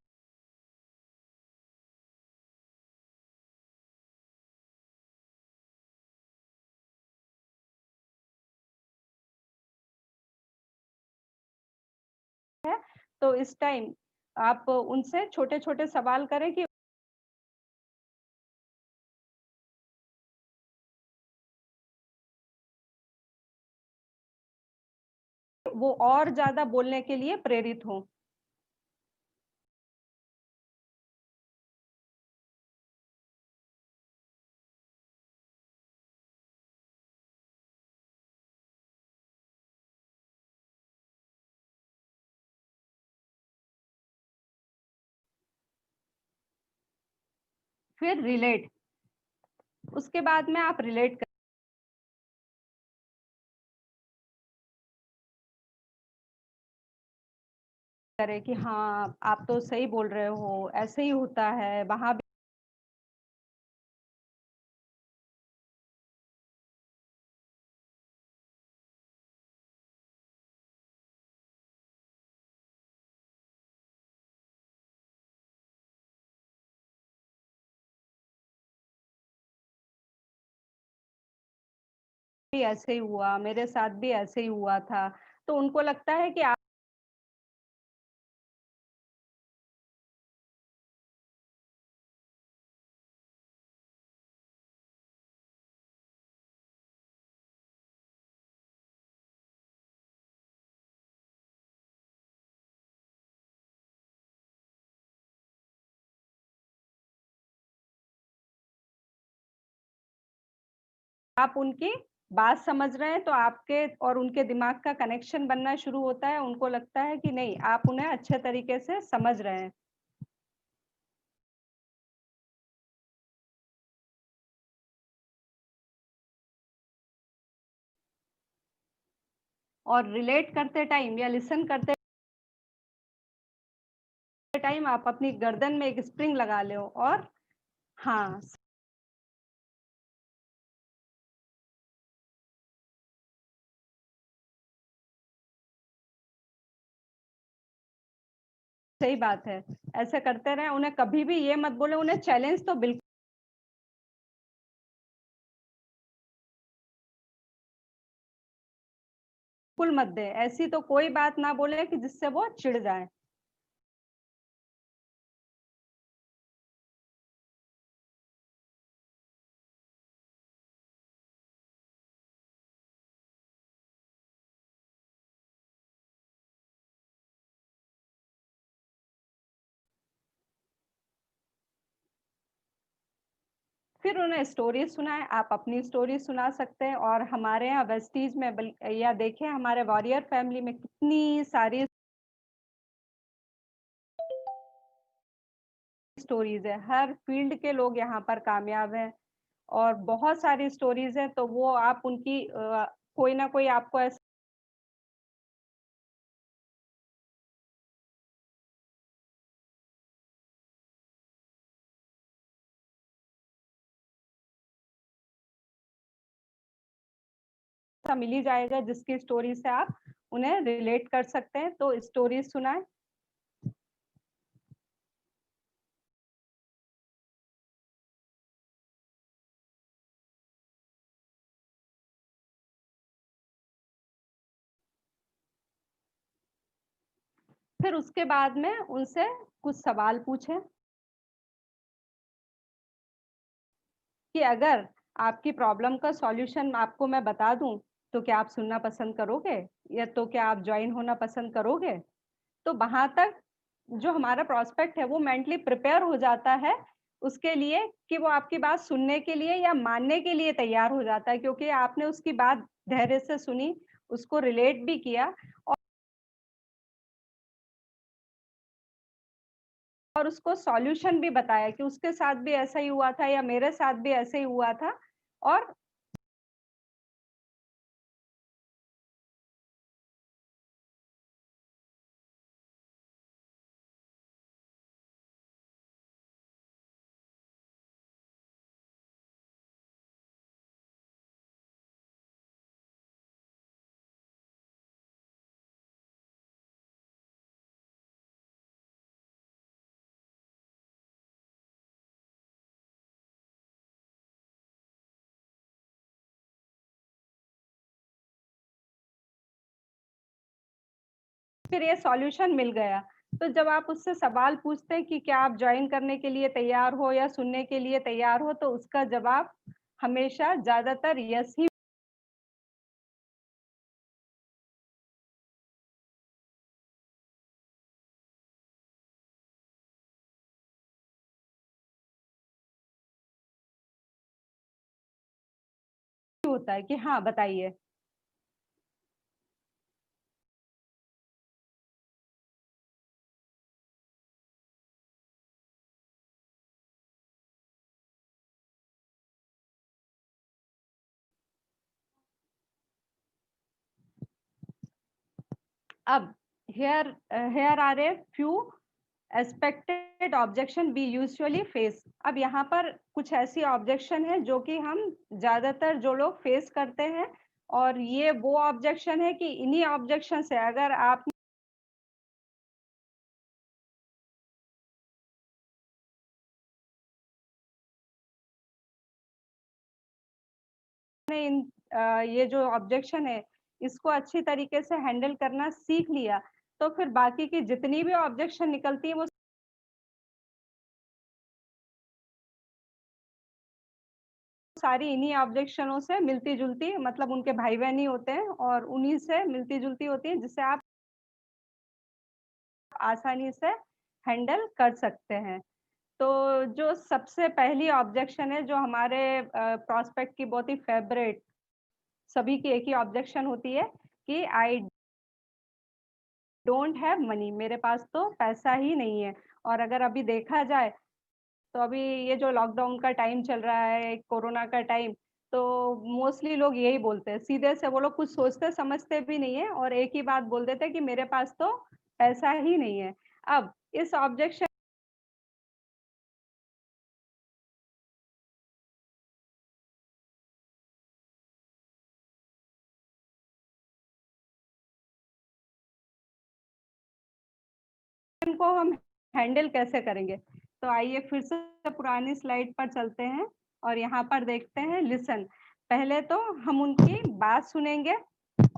है। तो इस टाइम आप उनसे छोटे-छोटे सवाल करें कि वो और ज़्यादा बोलने के लिए प्रेरित हों। फिर रिलेट, उसके बाद में आप रिलेट करें कि हाँ, आप तो सही बोल रहे हो, ऐसे ही होता है, वहाँ भी ऐसे ही हुआ, मेरे साथ भी ऐसे ही हुआ था। तो उनको लगता है कि आप उनकी बात समझ रहे हैं तो आपके और उनके दिमाग का कनेक्शन बनना शुरू होता है, उनको लगता है कि नहीं, आप उन्हें अच्छे तरीके से समझ रहे हैं। और रिलेट करते टाइम या लिसन करते टाइम आप अपनी गर्दन में एक स्प्रिंग लगा लो और हाँ, सही बात है। ऐसे करते रहें, उन्हें कभी भी ये मत बोले, उन्हें चैलेंज तो बिल्कुल मत दें। ऐसी तो कोई बात ना बोले कि जिससे वो चिढ़ जाएँ। फिर उन्हें स्टोरी सुनाएं। आप अपनी स्टोरी सुना सकते हैं। और हमारे यहाँ वेस्टीज में या देखें हमारे वॉरियर फैमिली में कितनी सारी स्टोरीज है। हर फील्ड के लोग यहाँ पर कामयाब हैं और बहुत सारी स्टोरीज है। तो वो आप उनकी कोई ना कोई आपको ऐसा मिल ही जाएगा जिसकी स्टोरी से आप उन्हें रिलेट कर सकते हैं। तो स्टोरीज सुनाएं। फिर उसके बाद में उनसे कुछ सवाल पूछें कि अगर आपकी प्रॉब्लम का सॉल्यूशन आपको मैं बता दूं तो क्या आप सुनना पसंद करोगे, या तो क्या आप ज्वाइन होना पसंद करोगे। तो वहां तक जो हमारा प्रोस्पेक्ट है वो मेंटली प्रिपेयर हो जाता है उसके लिए कि वो आपकी बात सुनने के लिए या मानने के लिए तैयार हो जाता है, क्योंकि आपने उसकी बात धैर्य से सुनी, उसको रिलेट भी किया और उसको सॉल्यूशन भी बताया कि उसके साथ भी ऐसा ही हुआ था या मेरे साथ भी ऐसे ही हुआ था। और फिर ये सॉल्यूशन मिल गया। तो जब आप उससे सवाल पूछते हैं कि क्या आप ज्वाइन करने के लिए तैयार हो या सुनने के लिए तैयार हो, तो उसका जवाब हमेशा ज्यादातर यस ही होता है कि हाँ बताइए। अब here are a few expected objection we usually face। अब यहाँ पर कुछ ऐसी ऑब्जेक्शन है जो कि हम ज्यादातर जो लोग फेस करते हैं, और ये वो ऑब्जेक्शन है कि इन्हीं ऑब्जेक्शन से अगर आप इन ये जो ऑब्जेक्शन है इसको अच्छी तरीके से हैंडल करना सीख लिया, तो फिर बाकी की जितनी भी ऑब्जेक्शन निकलती है वो सारी इन्हीं ऑब्जेक्शनों से मिलती जुलती, मतलब उनके भाई बहन ही होते हैं और उन्हीं से मिलती जुलती होती है, जिससे आप आसानी से हैंडल कर सकते हैं। तो जो सबसे पहली ऑब्जेक्शन है जो हमारे प्रोस्पेक्ट की बहुत ही फेवरेट, सभी की एक ही ऑब्जेक्शन होती है कि आई डोंट हैव मनी, मेरे पास तो पैसा ही नहीं है। और अगर अभी देखा जाए तो अभी ये जो लॉकडाउन का टाइम चल रहा है, कोरोना का टाइम, तो मोस्टली लोग यही बोलते हैं, सीधे से वो लोग कुछ सोचते समझते भी नहीं है और एक ही बात बोल देते हैं कि मेरे पास तो पैसा ही नहीं है। अब इस ऑब्जेक्शन को हम हैंडल कैसे करेंगे, तो आइए फिर से पुरानी स्लाइड पर चलते हैं और यहाँ पर देखते हैं लिसन। पहले तो हम उनकी बात सुनेंगे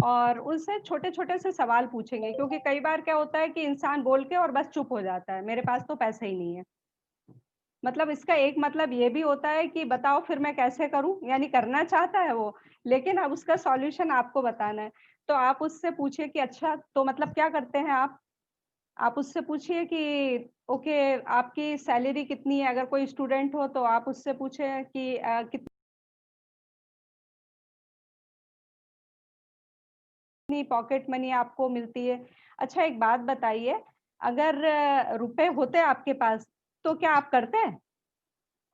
और उनसे छोटे छोटे से सवाल पूछेंगे, क्योंकि कई बार क्या होता है कि इंसान बोल के और बस चुप हो जाता है, मेरे पास तो पैसा ही नहीं है। मतलब इसका एक मतलब ये भी होता है कि बताओ फिर मैं कैसे करूं, यानी करना चाहता है वो, लेकिन अब उसका सॉल्यूशन आपको बताना है। तो आप उससे पूछिए कि अच्छा तो मतलब क्या करते हैं आप, आप उससे पूछिए कि ओके आपकी सैलरी कितनी है, अगर कोई स्टूडेंट हो तो आप उससे पूछे कि कितनी पॉकेट मनी आपको मिलती है। अच्छा एक बात बताइए, अगर रुपए होते आपके पास तो क्या आप करते?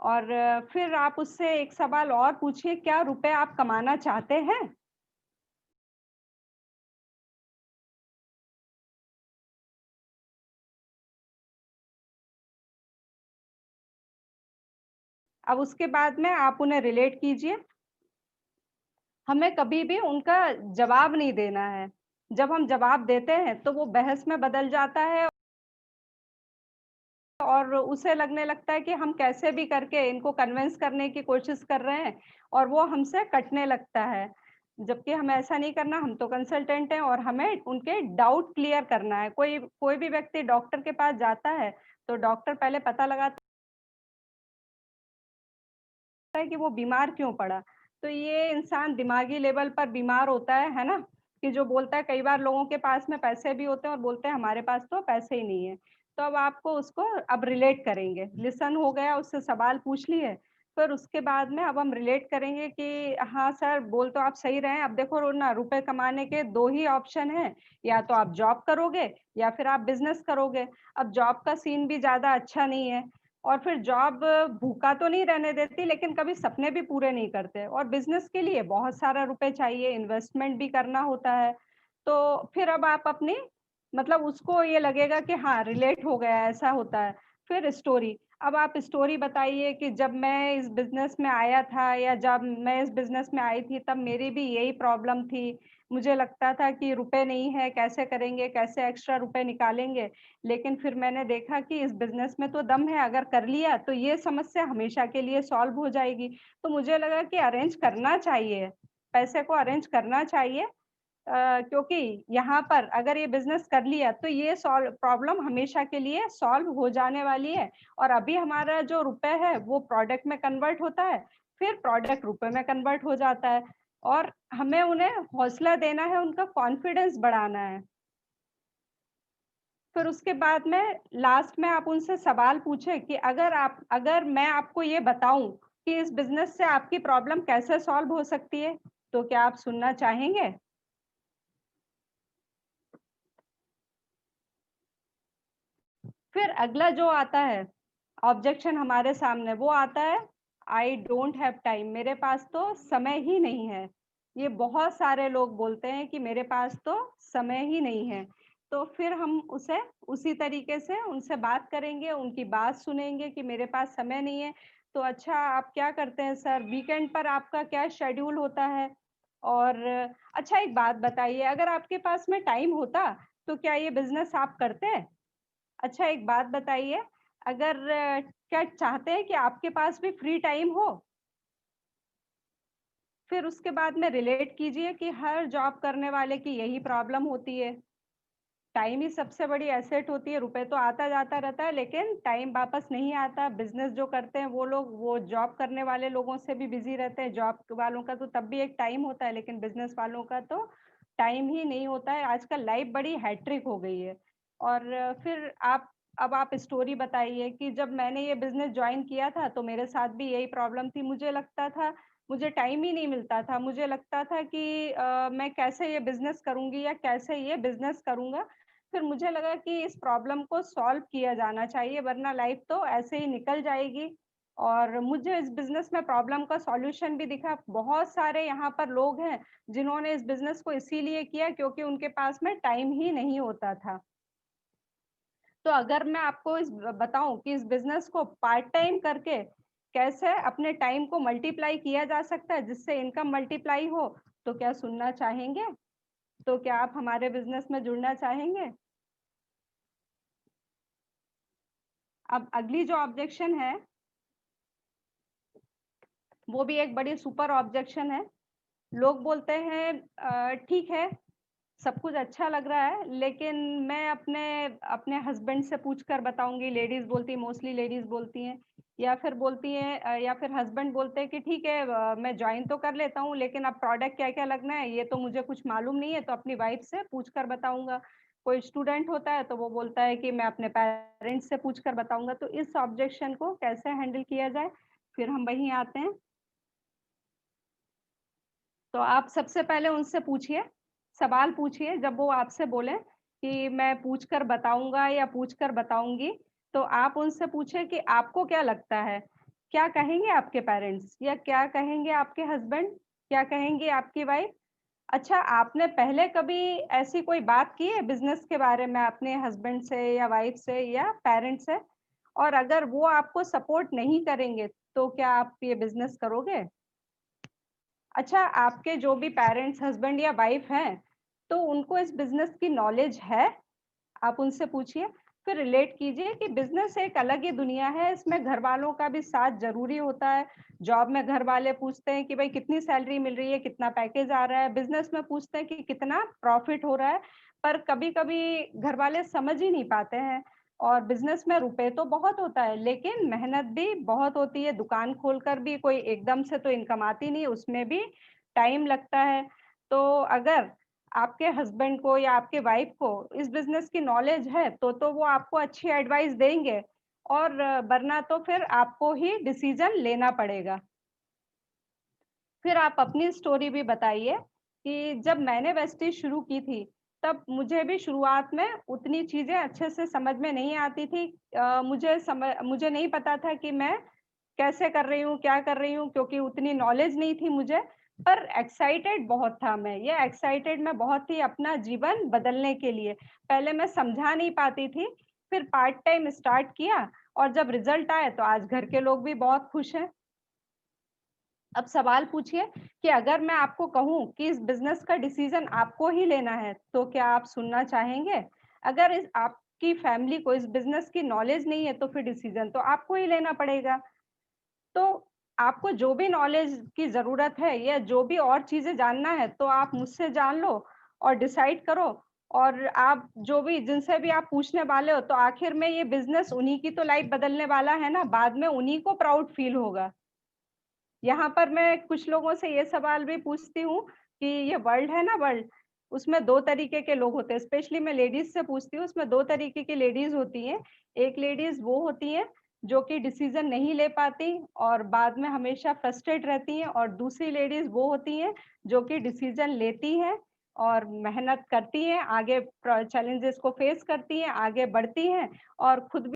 और फिर आप उससे एक सवाल और पूछिए, क्या रुपए आप कमाना चाहते हैं? अब उसके बाद में आप उन्हें रिलेट कीजिए। हमें कभी भी उनका जवाब नहीं देना है। जब हम जवाब देते हैं तो वो बहस में बदल जाता है और उसे लगने लगता है कि हम कैसे भी करके इनको कन्विंस करने की कोशिश कर रहे हैं और वो हमसे कटने लगता है। जबकि हमें ऐसा नहीं करना, हम तो कंसल्टेंट हैं और हमें उनके डाउट क्लियर करना है। कोई कोई भी व्यक्ति डॉक्टर के पास जाता है, तो डॉक्टर पहले पता लगाता है कि वो बीमार क्यों पड़ा। तो ये इंसान दिमागी लेवल पर बीमार होता है ना? कि जो बोलता है, कई बार लोगों के पास में पैसे भी होते हैं और बोलते हैं हमारे पास तो पैसे ही नहीं है। तो अब आपको उसको अब रिलेट करेंगे। लिसन हो गया, उससे सवाल पूछ लिए, फिर उसके बाद में अब हम रिलेट करेंगे कि हाँ सर, बोल तो आप सही रहे हैं। अब देखो ना, रुपए कमाने के 2 ही ऑप्शन हैं, या तो आप जॉब करोगे या फिर आप बिज़नेस करोगे। अब जॉब का सीन भी ज़्यादा अच्छा नहीं है। और फिर जॉब भूखा तो नहीं रहने देती, लेकिन कभी सपने भी पूरे नहीं करते और बिज़नेस के लिए बहुत सारा रुपए चाहिए, इन्वेस्टमेंट भी करना होता है। तो फिर अब आप अपनी मतलब उसको ये लगेगा कि हाँ, रिलेट हो गया, ऐसा होता है। फिर स्टोरी, अब आप स्टोरी बताइए कि जब मैं इस बिज़नेस में आया था या जब मैं इस बिज़नेस में आई थी, तब मेरी भी यही प्रॉब्लम थी। मुझे लगता था कि रुपए नहीं है, कैसे करेंगे, कैसे एक्स्ट्रा रुपए निकालेंगे? लेकिन फिर मैंने देखा कि इस बिज़नेस में तो दम है, अगर कर लिया तो ये समस्या हमेशा के लिए सॉल्व हो जाएगी। तो मुझे लगा कि अरेंज करना चाहिए, पैसे को अरेंज करना चाहिए, क्योंकि यहाँ पर अगर ये बिज़नेस कर लिया तो ये सॉल्व प्रॉब्लम हमेशा के लिए सॉल्व हो जाने वाली है और अभी हमारा जो रुपए है वो प्रोडक्ट में कन्वर्ट होता है, फिर प्रोडक्ट रुपए में कन्वर्ट हो जाता है और हमें उन्हें हौसला देना है, उनका कॉन्फिडेंस बढ़ाना है। फिर उसके बाद में लास्ट में आप उनसे सवाल पूछें कि अगर मैं आपको ये बताऊँ कि इस बिज़नेस से आपकी प्रॉब्लम कैसे सॉल्व हो सकती है, तो क्या आप सुनना चाहेंगे? फिर अगला जो आता है, ऑब्जेक्शन हमारे सामने वो आता है, आई डोंट हैव टाइम, मेरे पास तो समय ही नहीं है। ये बहुत सारे लोग बोलते हैं कि मेरे पास तो समय ही नहीं है। तो फिर हम उसे उसी तरीके से उनसे बात करेंगे, उनकी बात सुनेंगे कि मेरे पास समय नहीं है। तो अच्छा आप क्या करते हैं सर? वीकेंड पर आपका क्या शेड्यूल होता है? और अच्छा एक बात बताइए, अगर आपके पास में टाइम होता, तो क्या ये बिज़नेस आप करते? अच्छा एक बात बताइए, अगर क्या चाहते हैं कि आपके पास भी फ्री टाइम हो? फिर उसके बाद में रिलेट कीजिए कि हर जॉब करने वाले की यही प्रॉब्लम होती है। टाइम ही सबसे बड़ी एसेट होती है, रुपए तो आता-जाता रहता है, लेकिन टाइम वापस नहीं आता। बिज़नेस जो करते हैं वो लोग, वो जॉब करने वाले लोगों से भी बिज़ी रहते हैं। जॉब वालों का तो तब भी एक टाइम होता है, लेकिन बिज़नेस वालों का तो टाइम ही नहीं होता है। आजकल लाइफ़ बड़ी हेक्टिक हो गई है। और फिर अब आप स्टोरी बताइए कि जब मैंने ये बिज़नेस जॉइन किया था, तो मेरे साथ भी यही प्रॉब्लम थी। मुझे लगता था, मुझे टाइम ही नहीं मिलता था। मुझे लगता था कि मैं कैसे ये बिज़नेस करूँगी या कैसे ये बिज़नेस करूँगा। फिर मुझे लगा कि इस प्रॉब्लम को सॉल्व किया जाना चाहिए, वरना लाइफ तो ऐसे ही निकल जाएगी। और मुझे इस बिज़नेस में प्रॉब्लम का सॉल्यूशन भी दिखा। बहुत सारे यहाँ पर लोग हैं जिन्होंने इस बिज़नेस को इसीलिए किया क्योंकि उनके पास में टाइम ही नहीं होता था। तो अगर मैं आपको बताऊँ कि इस बिज़नेस को पार्ट टाइम करके कैसे अपने टाइम को मल्टीप्लाई किया जा सकता है जिससे इनकम मल्टीप्लाई हो, तो क्या सुनना चाहेंगे? तो क्या आप हमारे बिज़नेस में जुड़ना चाहेंगे? अब अगली जो ऑब्जेक्शन है, वो भी एक बड़ी सुपर ऑब्जेक्शन है। लोग बोलते हैं ठीक है, सब कुछ अच्छा लग रहा है, लेकिन मैं अपने अपने हस्बैंड से पूछ कर बताऊँगी। लेडीज़ बोलती हैं, मोस्टली लेडीज़ बोलती हैं, या फिर बोलती हैं या फिर हस्बैंड बोलते हैं कि ठीक है, मैं जॉइन तो कर लेता हूँ, लेकिन अब प्रोडक्ट क्या-क्या लगना है, ये तो मुझे कुछ मालूम नहीं है, तो अपनी वाइफ से पूछ कर बताऊँगा। कोई स्टूडेंट होता है तो वो बोलता है कि मैं अपने पेरेंट्स से पूछकर बताऊँगा, तो इस ऑब्जेक्शन को कैसे हैंडल किया जाए? फिर हम वहीं आते हैं। तो आप सबसे पहले उनसे पूछिए, सवाल पूछिए जब वो आपसे बोलें कि मैं पूछकर बताऊँगा या पूछकर बताऊँगी, तो आप उनसे पूछें कि आपको क्या लगता है? क्या कहेंगे आपके पेरेंट्स या क्या कहेंगे आपके हस्बैंड? क्या कहेंगी आपकी वाइफ? अच्छा, आपने पहले कभी ऐसी कोई बात की है बिज़नेस के बारे में अपने हस्बैंड से या वाइफ से या पेरेंट्स से? और अगर वो आपको सपोर्ट नहीं करेंगे, तो क्या आप ये बिज़नेस करोगे? अच्छा, आपके जो भी पेरेंट्स, हस्बैंड या वाइफ हैं, तो उनको इस बिज़नेस की नॉलेज है? आप उनसे पूछिए, फिर रिलेट कीजिए कि बिज़नेस एक अलग ही दुनिया है, इसमें घरवालों का भी साथ ज़रूरी होता है। जॉब में घरवाले पूछते हैं कि भई कितनी सैलरी मिल रही है, कितना पैकेज आ रहा है, बिज़नेस में पूछते हैं कि कितना प्रॉफ़िट हो रहा है, पर कभी-कभी घरवाले समझ ही नहीं पाते हैं और बिज़नेस में रुपए तो बहुत होता है, लेकिन मेहनत भी बहुत होती है, दुकान खोलकर भी कोई एकदम से तो इनकम आती नहीं है, उसमें भी टाइम लगता है। तो अगर आपके हस्बैंड को या आपके वाइफ को इस बिज़नेस की नॉलेज है, तो वो आपको अच्छी एडवाइस देंगे और वरना तो फिर आपको ही डिसीज़न लेना पड़ेगा। फिर आप अपनी स्टोरी भी बताइए कि जब मैंने वेस्टीज शुरू की थी, तब मुझे भी शुरुआत में उतनी चीज़ें अच्छे से समझ में नहीं आती थी। मुझे नहीं पता था कि मैं कैसे कर रही हूँ, क्या कर रही हूँ क्योंकि उतनी नॉलेज नहीं थी मुझे, पर एक्साइटेड बहुत था मैं। ये एक्साइटेड मैं बहुत थी अपना जीवन बदलने के लिए। पहले मैं समझा नहीं पाती थी, फिर पार्ट टाइम स्टार्ट किया और जब रिज़ल्ट आए तो आज घर के लोग भी बहुत खुश हैं। अब सवाल पूछिए कि अगर मैं आपको कहूँ कि इस बिज़नेस का डिसीज़न आपको ही लेना है, तो क्या आप सुनना चाहेंगे? अगर इस आपकी फैमिली को इस बिज़नेस की नॉलेज नहीं है, तो फिर डिसीज़न तो आपको ही लेना पड़ेगा। तो आपको जो भी नॉलेज की ज़रूरत है या जो भी और चीज़ें जानना है, तो आप मुझसे जान लो और डिसाइड करो और आप जो भी जिनसे भी आप पूछने वाले हो, तो आखिर में ये बिज़नेस उन्हीं की तो लाइफ़ बदलने वाला है ना, बाद में उन्हीं को प्राउड फ़ील होगा। यहाँ पर मैं कुछ लोगों से ये सवाल भी पूछती हूँ कि ये वर्ल्ड है ना वर्ल्ड, उसमें 2 तरीके के लोग होते हैं, स्पेशली मैं लेडीज़ से पूछती हूँ, उसमें 2 तरीके की लेडीज़ होती हैं। एक लेडीज़ वो होती हैं, जो कि डिसीज़न नहीं ले पाती और बाद में हमेशा फ्रस्ट्रेट रहती हैं और दूसरी लेडीज़ वो होती हैं, जो कि डिसीज़न लेती हैं और मेहनत करती हैं, आगे चैलेंजेस को फेस करती हैं, आगे बढ़ती हैं और खुद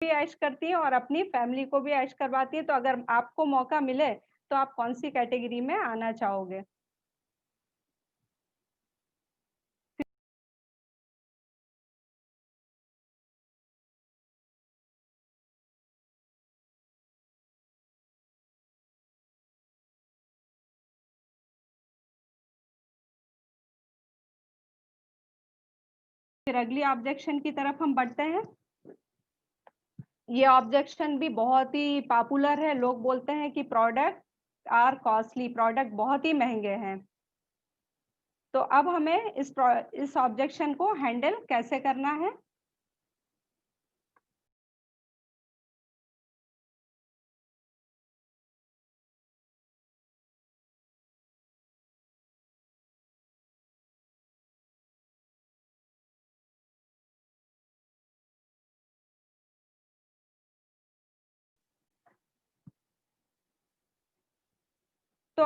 भी ऐश करती हैं और अपनी फैमिली को भी ऐश करवाती हैं, तो अगर आपको मौका मिले, तो आप कौन-सी कैटेगरी में आना चाहोगे? फिर अगली ऑब्जेक्शन की तरफ हम बढ़ते हैं। ये ऑब्जेक्शन भी बहुत ही पॉपुलर है, लोग बोलते हैं कि प्रोडक्ट आर कॉस्टली, प्रोडक्ट बहुत ही महँगे हैं। तो अब हमें इस ऑब्जेक्शन को हैंडल कैसे करना है? तो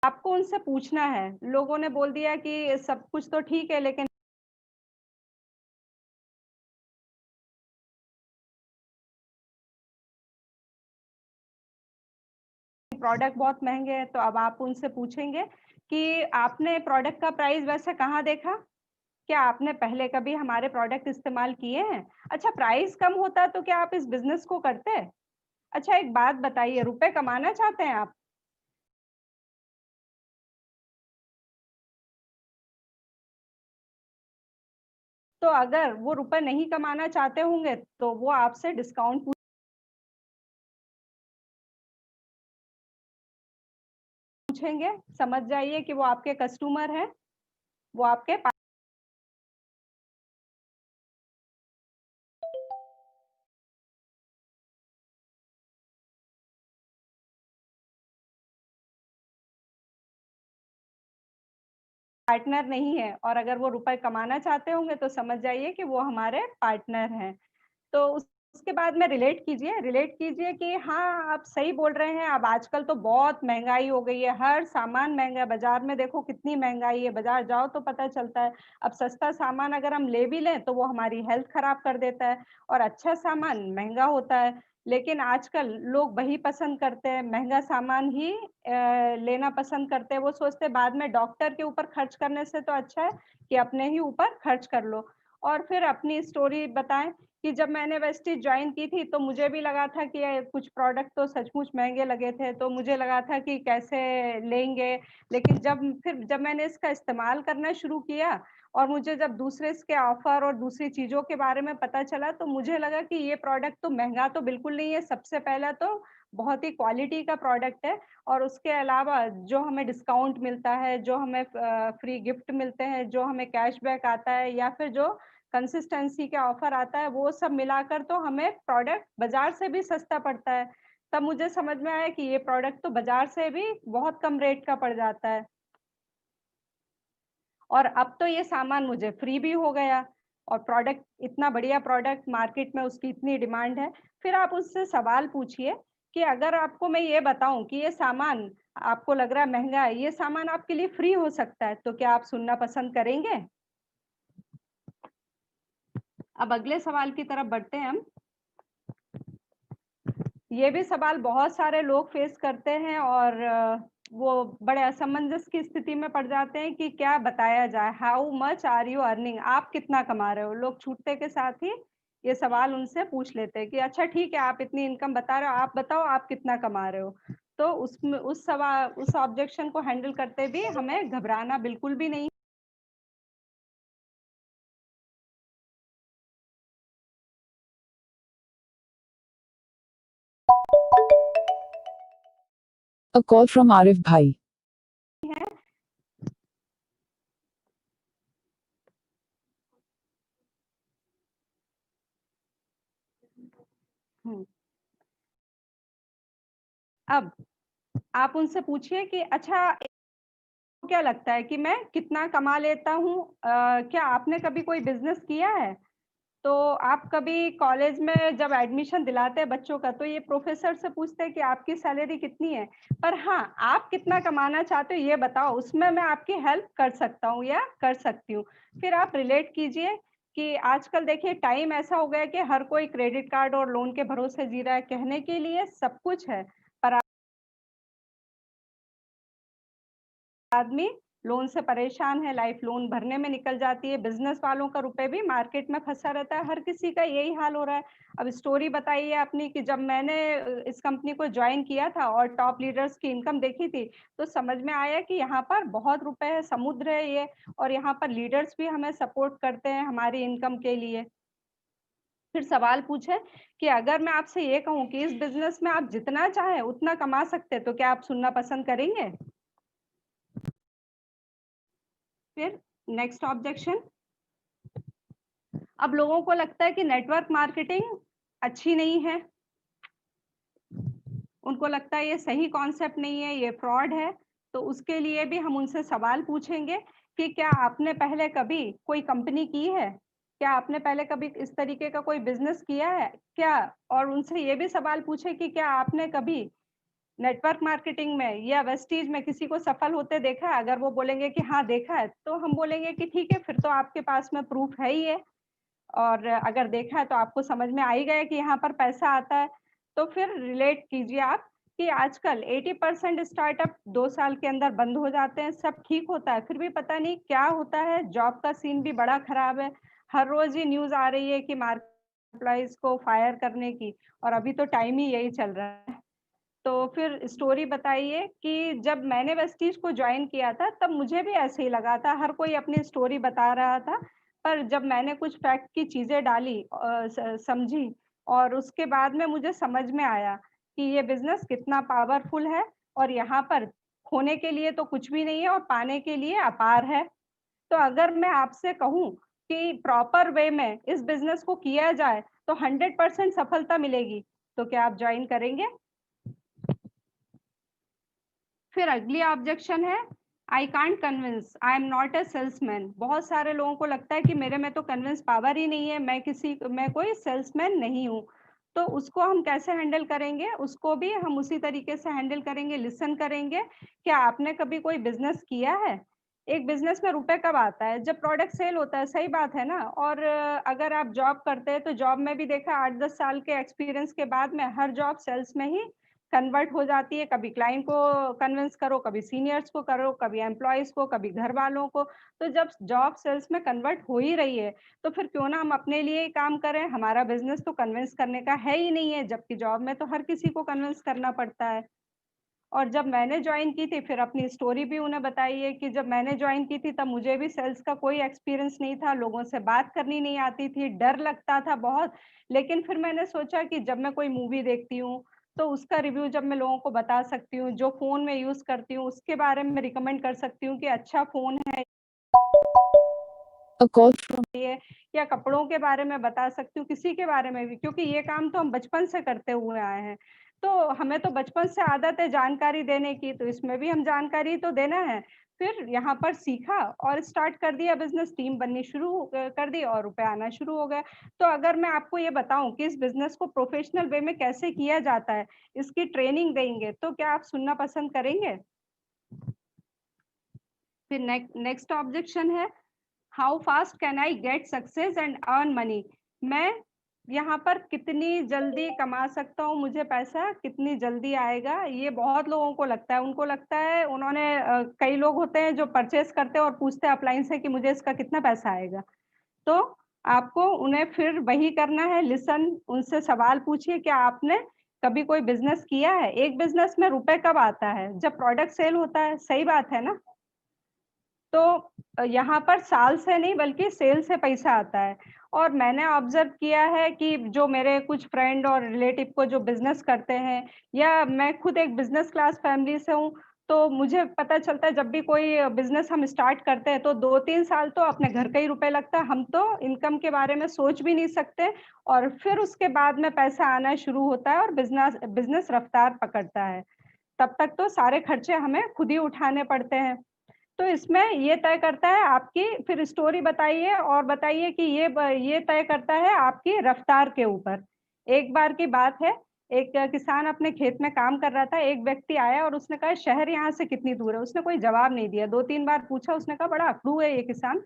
आपको उनसे पूछना है। लोगों ने बोल दिया कि सब कुछ तो ठीक है, लेकिन प्रोडक्ट बहुत महँगे हैं, तो अब आप उनसे पूछेंगे कि आपने प्रोडक्ट का प्राइस वैसे कहाँ देखा? क्या आपने पहले कभी हमारे प्रोडक्ट इस्तेमाल किए हैं? अच्छा, प्राइस कम होता तो क्या आप इस बिज़नेस को करते? अच्छा, एक बात बताइए, रुपए कमाना चाहते हैं आप? तो अगर वो रुपए नहीं कमाना चाहते होंगे तो वो आपसे डिस्काउंट पूछेंगे। समझ जाइए कि वो आपके कस्टमर हैं, वो आपके पार्टनर नहीं है, और अगर वो रुपए कमाना चाहते होंगे तो समझ जाइए कि वो हमारे पार्टनर हैं। तो उसके बाद में रिलेट कीजिए कि हाँ, आप सही बोल रहे हैं, अब आजकल तो बहुत महँगाई हो गई है, हर सामान महँगा है, बाज़ार में देखो कितनी महँगाई है, बाज़ार जाओ तो पता चलता है। अब सस्ता सामान अगर हम ले भी लें, तो वो हमारी हेल्थ खराब कर देता है, और अच्छा सामान महँगा होता है। लेकिन आजकल लोग वही पसंद करते हैं, महँगा सामान ही लेना पसंद करते हैं। वो सोचते हैं बाद में डॉक्टर के ऊपर खर्च करने से तो अच्छा है कि अपने ही ऊपर खर्च कर लो। और फिर अपनी स्टोरी बताएँ कि जब मैंने वेस्टीज जॉइन की थी, तो मुझे भी लगा था कि कुछ प्रोडक्ट तो सचमुच महँगे लगे थे, तो मुझे लगा था कि कैसे लेंगे। लेकिन जब मैंने इसका इस्तेमाल करना शुरू किया, और मुझे जब दूसरे इसके ऑफ़र और दूसरी चीज़ों के बारे में पता चला, तो मुझे लगा कि ये प्रोडक्ट तो महँगा तो बिल्कुल नहीं है। सबसे पहला तो बहुत ही क्वालिटी का प्रोडक्ट है, और उसके अलावा जो हमें डिस्काउंट मिलता है, जो हमें फ्री गिफ्ट मिलते हैं, जो हमें कैशबैक आता है, या फिर जो कंसिस्टेंसी का ऑफर आता है, वो सब मिलाकर तो हमें प्रोडक्ट बाज़ार से भी सस्ता पड़ता है। तब मुझे समझ में आया कि ये प्रोडक्ट तो बाज़ार से भी बहुत कम रेट का पड़ जाता है। और अब तो ये सामान मुझे फ्री भी हो गया, और प्रोडक्ट इतना बढ़िया प्रोडक्ट, मार्केट में उसकी इतनी डिमांड है। फिर आप उससे सवाल पूछिए कि अगर आपको मैं ये बताऊँ कि ये सामान आपको लग रहा है महँगा है, ये सामान आपके लिए फ्री हो सकता है, तो क्या आप सुनना पसंद करेंगे? अब अगले सवाल की तरफ बढ़ते हैं हम। ये भी सवाल बहुत सारे लोग फेस करते हैं, और वो बड़े असमंजस की स्थिति में पड़ जाते हैं कि क्या बताया जाए। How much are you earning? आप कितना कमा रहे हो? लोग छूटते के साथ ही ये सवाल उनसे पूछ लेते हैं कि अच्छा ठीक है, आप इतनी इनकम बता रहे हो, आप बताओ आप कितना कमा रहे हो? तो उसमें उस ऑब्जेक्शन को हैंडल करते भी हमें घबराना बिल्कुल भी नहीं। A call from Arif Bhai. है। हम्म, अब आप उनसे पूछिए कि अच्छा, क्या लगता है कि मैं कितना कमा लेता हूँ? क्या आपने कभी कोई बिज़नेस किया है? तो आप कभी कॉलेज में जब एडमिशन दिलाते हैं बच्चों का, तो ये प्रोफ़ेसर से पूछते हैं कि आपकी सैलरी कितनी है? पर हाँ, आप कितना कमाना चाहते हो ये बताओ, उसमें मैं आपकी हेल्प कर सकता हूँ या कर सकती हूँ। फिर आप रिलेट कीजिए कि आजकल देखिए टाइम ऐसा हो गया है कि हर कोई क्रेडिट कार्ड और लोन के भरोसे जी रहा है। कहने के लिए सब कुछ है, पर आदमी लोन से परेशान है, लाइफ लोन भरने में निकल जाती है, बिज़नेस वालों का रुपए भी मार्केट में फँसा रहता है, हर किसी का यही हाल हो रहा है। अब स्टोरी बताइए अपनी कि जब मैंने इस कंपनी को जॉइन किया था और टॉप लीडर्स की इनकम देखी थी, तो समझ में आया कि यहाँ पर बहुत रुपए है, समुद्र है ये, और यहाँ पर लीडर्स भी हमें सपोर्ट करते हैं हमारी इनकम के लिए। फिर सवाल पूछे कि अगर मैं आपसे ये कहूँ कि इस बिज़नेस में आप जितना चाहें उतना कमा सकते हैं, तो क्या आप सुनना पसंद करेंगे? फिर नेक्स्ट ऑब्जेक्शन। अब लोगों को लगता है कि नेटवर्क मार्केटिंग अच्छी नहीं है। उनको लगता है ये सही कॉन्सेप्ट नहीं है, ये फ्रॉड है। तो उसके लिए भी हम उनसे सवाल पूछेंगे कि क्या आपने पहले कभी कोई कंपनी की है? क्या आपने पहले कभी इस तरीके का कोई बिज़नेस किया है? क्या, और उनसे ये भी सवाल पूछे कि क्या आपने कभी नेटवर्क मार्केटिंग में या वेस्टीज में किसी को सफल होते देखा है? अगर वो बोलेंगे कि हाँ, देखा है, तो हम बोलेंगे कि ठीक है, फिर तो आपके पास में प्रूफ है ही है। और अगर देखा है तो आपको समझ में आ ही गया कि यहाँ पर पैसा आता है। तो फिर रिलेट कीजिए आप कि आजकल 80% स्टार्टअप 2 साल के अंदर बंद हो जाते हैं, सब ठीक होता है, फिर भी पता नहीं क्या होता है, जॉब का सीन भी बड़ा खराब है। हर रोज़ ही न्यूज़ आ रही है कि मार्केट एम्प्लॉइज़ को फायर करने की, और अभी तो टाइम ही यही चल रहा है। तो फिर स्टोरी बताइए कि जब मैंने वेस्टीज को जॉइन किया था, तब मुझे भी ऐसे ही लगा था, हर कोई अपनी स्टोरी बता रहा था। पर जब मैंने कुछ फैक्ट की चीजें डाली समझी, और उसके बाद में मुझे समझ में आया कि ये बिजनेस कितना पावरफुल है, और यहाँ पर खोने के लिए तो कुछ भी नहीं है और पाने के लिए अपार है। तो अगर मैं आपसे कहूँ कि प्रॉपर वे में इस बिजनेस को किया जाए तो 100% सफलता मिलेगी, तो क्या आप ज्वाइन करेंगे? फिर अगली ऑब्जेक्शन है, I can't convince, I am not a salesman. बहुत सारे लोगों को लगता है कि मेरे में तो कन्विंस पावर ही नहीं है, मैं कोई सेल्समैन नहीं हूँ। तो उसको हम कैसे हैंडल करेंगे? उसको भी हम उसी तरीके से हैंडल करेंगे, लिसन करेंगे। क्या आपने कभी कोई बिजनेस किया है? एक बिजनेस में रुपए कब आता है? जब प्रोडक्ट सेल होता है, सही बात है ना? और अगर आप जॉब करते हैं तो जॉब में भी देखा 8-10 साल के एक्सपीरियंस के बाद में हर जॉब सेल्स में ही कन्वर्ट हो जाती है। कभी क्लाइंट को कन्विंस करो, कभी सीनियर्स को करो, कभी एम्प्लॉयज को, कभी घर वालों को। तो जब जॉब सेल्स में कन्वर्ट हो ही रही है तो फिर क्यों ना हम अपने लिए ही काम करें? हमारा बिजनेस तो कन्विंस करने का है ही नहीं है, जबकि जॉब में तो हर किसी को कन्विंस करना पड़ता है। और जब मैंने ज्वाइन की थी, फिर अपनी स्टोरी भी उन्हें बताई है कि जब मैंने ज्वाइन की थी तब मुझे भी सेल्स का कोई एक्सपीरियंस नहीं था, लोगों से बात करनी नहीं आती थी, डर लगता था बहुत। लेकिन फिर मैंने सोचा कि जब मैं कोई मूवी देखती हूँ तो उसका रिव्यू जब मैं लोगों को बता सकती हूँ, जो फ़ोन में यूज़ करती हूँ उसके बारे में रिकमेंड कर सकती हूँ कि अच्छा फ़ोन है A call from ये, या कपड़ों के बारे में बता सकती हूँ, किसी के बारे में भी, क्योंकि ये काम तो हम बचपन से करते हुए आए हैं। तो हमें तो बचपन से आदत है जानकारी देने की, तो इसमें भी हम जानकारी तो देना है। फिर यहाँ पर सीखा और स्टार्ट कर दिया बिज़नेस, टीम बननी शुरू कर दी और रुपए आना शुरू हो गए। तो अगर मैं आपको ये बताऊँ कि इस बिज़नेस को प्रोफ़ेशनल वे में कैसे किया जाता है, इसकी ट्रेनिंग देंगे, तो क्या आप सुनना पसंद करेंगे? फिर नेक्स्ट ऑब्जेक्शन है, how fast can I get success and earn money? मैं यहाँ पर कितनी जल्दी कमा सकता हूँ, मुझे पैसा कितनी जल्दी आएगा? ये बहुत लोगों को लगता है। उनको लगता है उन्होंने कई लोग होते हैं जो परचेस करते हैं और पूछते हैं अपलाइन से कि मुझे इसका कितना पैसा आएगा। तो आपको उन्हें फिर वही करना है, लिसन, उनसे सवाल पूछिए, क्या आपने कभी कोई बिजनेस किया है? एक बिजनेस में रुपए कब आता है? जब प्रोडक्ट सेल होता है, सही बात है ना? तो यहाँ पर साल से नहीं बल्कि सेल से पैसा आता है। और मैंने ऑब्जर्व किया है कि जो मेरे कुछ फ्रेंड और रिलेटिव को जो बिज़नेस करते हैं, या मैं खुद एक बिज़नेस क्लास फैमिली से हूँ, तो मुझे पता चलता है जब भी कोई बिज़नेस हम स्टार्ट करते हैं तो 2-3 साल तो अपने घर का ही रुपए लगता है। हम तो इनकम के बारे में सोच भी नहीं सकते, और फिर उसके बाद में पैसा आना शुरू होता है और बिज़नेस बिज़नेस रफ्तार पकड़ता है। तब तक तो सारे खर्चे हमें खुद ही उठाने पड़ते हैं। तो इसमें ये तय करता है आपकी, फिर स्टोरी बताइए और बताइए कि ये तय करता है आपकी रफ्तार के ऊपर। एक बार की बात है, एक किसान अपने खेत में काम कर रहा था, एक व्यक्ति आया और उसने कहा शहर यहाँ से कितनी दूर है? उसने कोई जवाब नहीं दिया, 2-3 बार पूछा, उसने कहा बड़ा अकड़ू है ये किसान।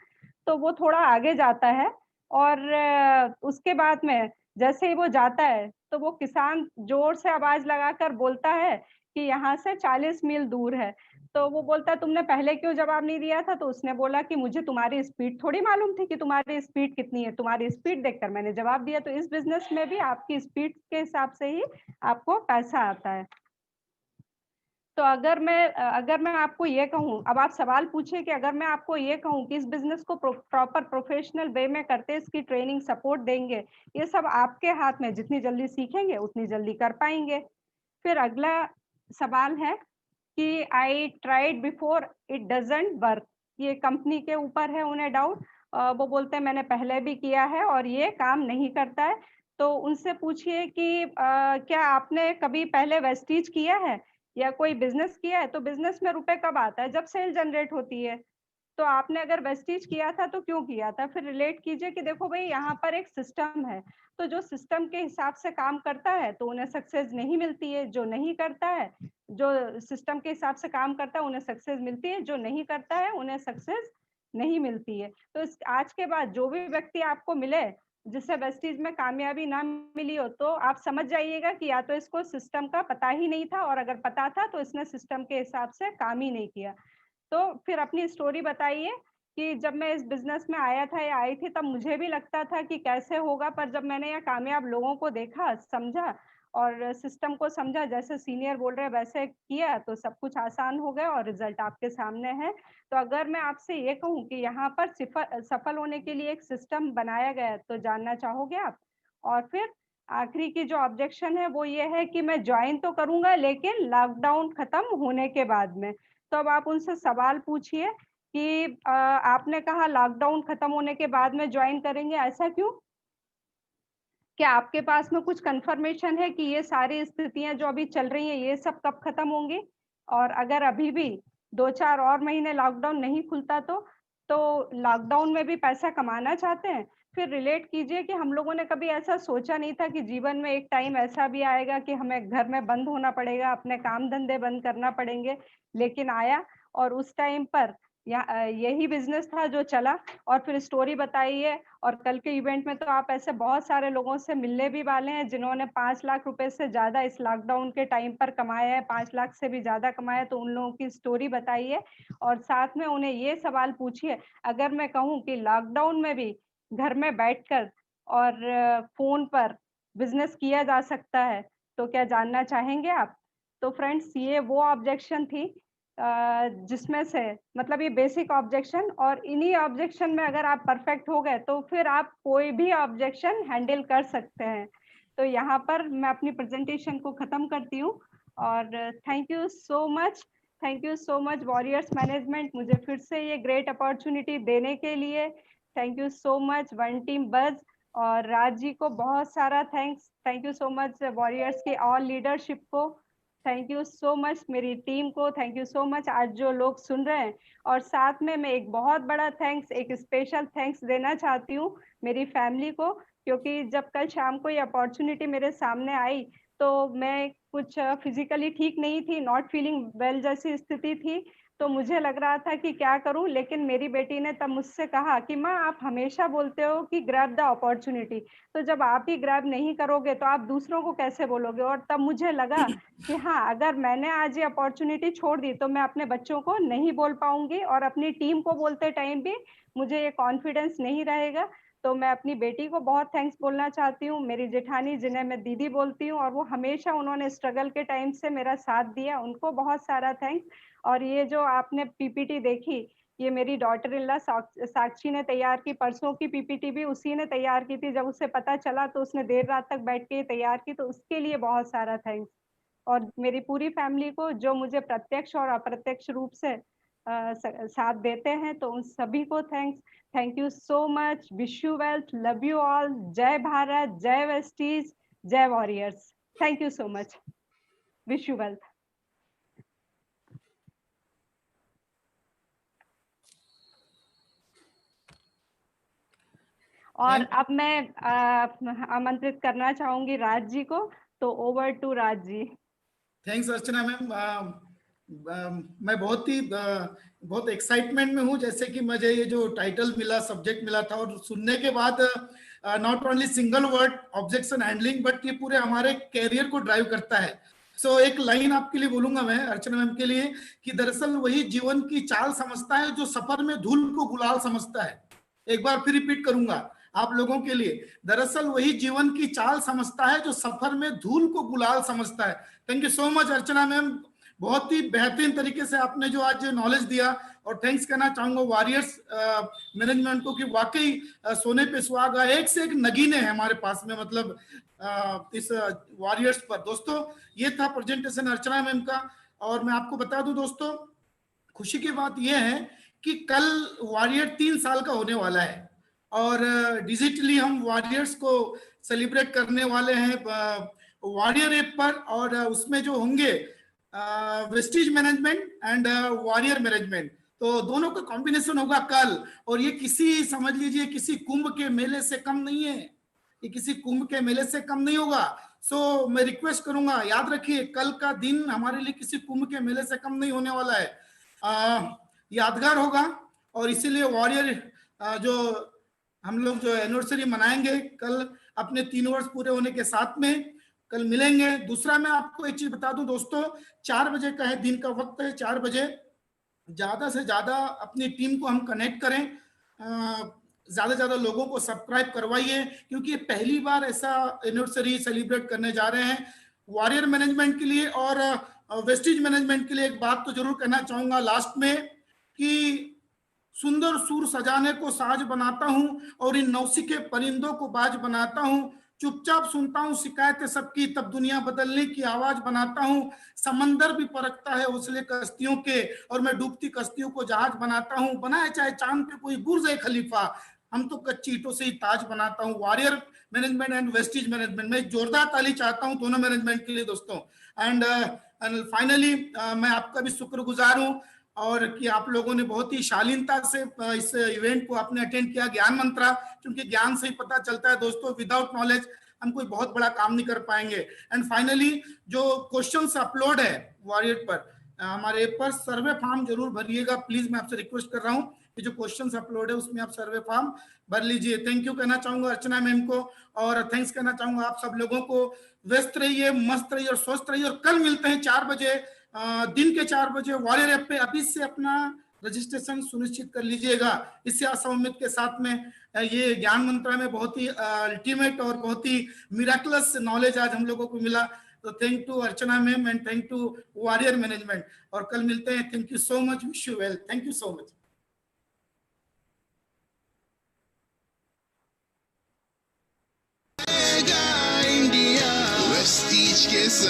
तो वो थोड़ा आगे जाता है और उसके बाद में जैसे ही वो जाता है, तो वो किसान ज़ोर से आवाज़ लगाकर बोलता है कि यहाँ से 40 मील दूर है। तो वो बोलता है तुमने पहले क्यों जवाब नहीं दिया था? तो उसने बोला कि मुझे तुम्हारी स्पीड थोड़ी मालूम थी कि तुम्हारी स्पीड कितनी है, तुम्हारी स्पीड देखकर मैंने जवाब दिया। तो इस बिज़नेस में भी आपकी स्पीड के हिसाब से ही आपको पैसा आता है। तो अगर मैं आपको ये कहूँ, अब आप सवाल पूछिए कि अगर मैं आपको ये कहूँ कि इस बिज़नेस को प्रॉपर प्रोफेशनल वे में करते, इसकी ट्रेनिंग सपोर्ट देंगे, ये सब आपके हाथ में, जितनी जल्दी सीखेंगे उतनी जल्दी कर पाएँगे। फिर अगला सवाल है कि I tried before it doesn't work. ये कंपनी के ऊपर है उन्हें डाउट। वो बोलते हैं मैंने पहले भी किया है और ये काम नहीं करता है। तो उनसे पूछिए कि क्या आपने कभी पहले वेस्टीज किया है या कोई बिज़नेस किया है? तो बिज़नेस में रुपए कब आता है? जब सेल जनरेट होती है। तो आपने अगर वेस्टीज किया था तो क्यों किया था? फिर रिलेट कीजिए कि देखो भई यहाँ पर एक सिस्टम है, तो जो सिस्टम के हिसाब से काम करता है तो उन्हें सक्सेस नहीं मिलती है, जो नहीं करता है, जो सिस्टम के हिसाब से काम करता है उन्हें सक्सेस मिलती है, जो नहीं करता है उन्हें सक्सेस नहीं मिलती है। तो इस आज के बाद जो भी व्यक्ति आपको मिले, जिसे वेस्टीज में कामयाबी ना मिली हो, तो आप समझ जाइएगा कि या तो इसको सिस्टम का पता ही नहीं था, और अगर पता था तो इसने सिस्टम के हिसाब से काम ही नहीं किया। तो फिर अपनी स्टोरी बताइए कि जब मैं इस बिज़नेस में आया था या आई थी तब मुझे भी लगता था कि कैसे होगा, पर जब मैंने यहाँ कामयाब लोगों को देखा, समझा, और सिस्टम को समझा, जैसे सीनियर बोल रहे हैं वैसे किया तो सब कुछ आसान हो गया और रिजल्ट आपके सामने है। तो अगर मैं आपसे ये कहूँ कि यहाँ पर सफल होने के लिए एक सिस्टम बनाया गया है, तो जानना चाहोगे आप? और फिर आखिरी की जो ऑब्जेक्शन है वो ये है कि मैं ज्वाइन तो करूंगा लेकिन लॉकडाउन खत्म होने के बाद में। तो अब आप उनसे सवाल पूछिए कि आपने कहा लॉकडाउन खत्म होने के बाद में ज्वाइन करेंगे, ऐसा क्यों? क्या आपके पास में कुछ कंफर्मेशन है कि ये सारी स्थितियां जो अभी चल रही हैं ये सब कब खत्म होंगी? और अगर अभी भी 2-4 और महीने लॉकडाउन नहीं खुलता तो लॉकडाउन में भी पैसा कमाना चाहते हैं? फिर रिलेट कीजिए कि हम लोगों ने कभी ऐसा सोचा नहीं था कि जीवन में एक टाइम ऐसा भी आएगा कि हमें घर में बंद होना पड़ेगा, अपने काम धंधे बंद करना पड़ेंगे, लेकिन आया और उस टाइम पर यही बिजनेस था जो चला। और फिर स्टोरी बताइए, और कल के इवेंट में तो आप ऐसे बहुत सारे लोगों से मिलने भी वाले हैं जिन्होंने 5 लाख रुपए से ज्यादा इस लॉकडाउन के टाइम पर कमाया है, 5 लाख से भी ज्यादा कमाया, तो उन लोगों की स्टोरी बताइए और साथ में उन्हें ये सवाल पूछिए, अगर मैं कहूँ कि लॉकडाउन में भी घर में बैठकर और फोन पर बिजनेस किया जा सकता है, तो क्या जानना चाहेंगे आप? तो फ्रेंड्स, ये वो ऑब्जेक्शन थी जिसमें से मतलब ये बेसिक ऑब्जेक्शन, और इन्हीं ऑब्जेक्शन में अगर आप परफेक्ट हो गए तो फिर आप कोई भी ऑब्जेक्शन हैंडल कर सकते हैं। तो यहाँ पर मैं अपनी प्रेजेंटेशन को खत्म करती हूँ और thank you so much warriors management, मुझे फिर से ये ग्रेट अपॉर्चुनिटी देने के लिए। Thank you so much one team बज, और राज जी को बहुत सारा thanks. Thank you so much warriors के ऑल लीडरशिप को। थैंक यू सो मच मेरी टीम को। थैंक यू सो मच आज जो लोग सुन रहे हैं। और साथ में मैं एक बहुत बड़ा थैंक्स, एक स्पेशल थैंक्स देना चाहती हूँ मेरी फैमिली को, क्योंकि जब कल शाम को ये अपॉर्चुनिटी मेरे सामने आई तो मैं कुछ फिजिकली ठीक नहीं थी, नॉट फीलिंग वेल जैसी स्थिति थी, तो मुझे लग रहा था कि क्या करूं, लेकिन मेरी बेटी ने तब मुझसे कहा कि माँ आप हमेशा बोलते हो कि ग्रैब द अपॉर्चुनिटी, तो जब आप ही ग्रैब नहीं करोगे तो आप दूसरों को कैसे बोलोगे? और तब मुझे लगा कि हाँ, अगर मैंने आज ये अपॉर्चुनिटी छोड़ दी तो मैं अपने बच्चों को नहीं बोल पाऊंगी और अपनी टीम को बोलते टाइम भी मुझे ये कॉन्फिडेंस नहीं रहेगा। तो मैं अपनी बेटी को बहुत थैंक्स बोलना चाहती हूँ, मेरी जेठानी जिन्हें मैं दीदी बोलती हूँ, और वो हमेशा उन्होंने स्ट्रगल के टाइम से मेरा साथ दिया, उनको बहुत सारा थैंक्स। और ये जो आपने पीपीटी देखी, ये मेरी डॉटर इन लॉ साक्षी ने तैयार की, परसों की पीपीटी भी उसी ने तैयार की थी, जब उसे पता चला तो उसने देर रात तक बैठ के तैयार की, तो उसके लिए बहुत सारा थैंक्स। और मेरी पूरी फैमिली को जो मुझे प्रत्यक्ष और अप्रत्यक्ष रूप से साथ देते हैं, तो उन सभी को thanks. Thank you so much, wish you wealth, love you all, जय भारत, जय वेस्टीज, जय warriors. Thank you so much, wish you wealth. और अब मैं आमंत्रित करना चाहूंगी राज जी को, तो over to Raj ji. Thanks Archana ma'am. मैं बहुत एक्साइटमेंट में हूँ, जैसे कि मुझे ये जो टाइटल मिला, सब्जेक्ट मिला था, और सुनने के बाद not only single word objection handling, but ये पूरे हमारे कैरियर को ड्राइव करता है। सो एक लाइन आपके लिए बोलूंगा मैं अर्चना मैम के लिए, कि दरअसल वही जीवन की चाल समझता है जो सफर में धूल को गुलाल समझता है। एक बार फिर रिपीट करूंगा आप लोगों के लिए, दरअसल वही जीवन की चाल समझता है जो सफर में धूल को गुलाल समझता है। Thank you so much Archana ma'am, बहुत ही बेहतरीन तरीके से आपने जो आज नॉलेज दिया। और थैंक्स कहना चाहूंगा वॉरियर्स मैनेजमेंट को, कि वाकई सोने पे सुहागा, एक से एक नगीने हैं हमारे पास में, मतलब इस वॉरियर्स पर। दोस्तों, ये था प्रेजेंटेशन अर्चना मैम का। और मैं आपको बता दूं दोस्तों, खुशी की बात यह है कि कल वॉरियर 3 साल का होने वाला है, और डिजिटली हम वॉरियर्स को सेलिब्रेट करने वाले हैं वॉरियर ऐप पर। और उसमें जो होंगे Vestige management and warrior management, तो दोनों का कॉम्बिनेशन होगा कल। और ये किसी, समझ लीजिए, किसी कुंभ के मेले से कम नहीं है, ये किसी कुंभ के मेले से कम नहीं होगा। सो मैं रिक्वेस्ट करूंगा, याद रखिए कल का दिन हमारे लिए किसी कुंभ के मेले से कम नहीं होने वाला है, यादगार होगा। और इसीलिए वॉरियर जो हम लोग जो एनिवर्सरी मनाएंगे कल, अपने 3 वर्ष पूरे होने के साथ में कल मिलेंगे। दूसरा, मैं आपको एक चीज बता दूं दोस्तों, 4 बजे का है, दिन का वक्त है 4 बजे, ज्यादा से ज्यादा अपनी टीम को हम कनेक्ट करें। ज्यादा से ज्यादा लोगों को सब्सक्राइब करवाइए, क्योंकि ये पहली बार ऐसा एनिवर्सरी सेलिब्रेट करने जा रहे हैं वॉरियर मैनेजमेंट के लिए। और वेस्टिज मैनेजमेंट के लिए एक बात तो जरूर कहना चाहूंगा लास्ट में, कि सुंदर सुर सजाने को साज बनाता हूं और इन नौसिखे परिंदों को बाज बनाता हूं, चुपचाप सुनता हूं शिकायतें सबकी, तब दुनिया बदलने की आवाज बनाता हूं, समंदर भी परखता है हौसले कश्तियों के और मैं डूबती कश्तियों को जहाज बनाता हूं, बनाए चाहे चांद पे कोई बुर्ज है खलीफा, हम तो कच्ची ईंटों से ही ताज बनाता हूं। Warrior management and Vestige management में एक जोरदार ताली चाहता हूं दोनों मैनेजमेंट के लिए दोस्तों। एंड फाइनली मैं आपका भी शुक्रगुजार हूं और कि आप लोगों ने बहुत ही शालीनता से इस इवेंट को आपने अटेंड किया, ज्ञान मंत्रा, क्योंकि ज्ञान से ही पता चलता है दोस्तों, विदाउट नॉलेज हम कोई बहुत बड़ा काम नहीं कर पाएंगे। एंड फाइनली जो क्वेश्चंस अपलोड है वॉरियर पर, हमारे पर सर्वे फॉर्म जरूर भरिएगा प्लीज, मैं आपसे रिक्वेस्ट कर रहा हूँ कि जो क्वेश्चंस अपलोड है उसमें आप सर्वे फॉर्म भर लीजिए। थैंक यू कहना चाहूंगा अर्चना मैम को, और थैंक्स कहना चाहूंगा आप सब लोगों को। व्यस्त रहिए, मस्त रहिए और स्वस्थ रहिए, और कल मिलते हैं 4 बजे, दिन के 4 बजे वॉरियर ऐप पे। अभी से अपना रजिस्ट्रेशन सुनिश्चित कर लीजिएगा। इससे आशा उम्मीद के साथ में ये ज्ञान मंत्रा में बहुत ही अल्टीमेट और बहुत ही मिराकुलस नॉलेज आज हम लोगों को मिला। तो thank to Archana ma'am and thank to warrior management, और कल मिलते हैं। Thank you so much, wish you well, thank you so much. India Vestige के साथ।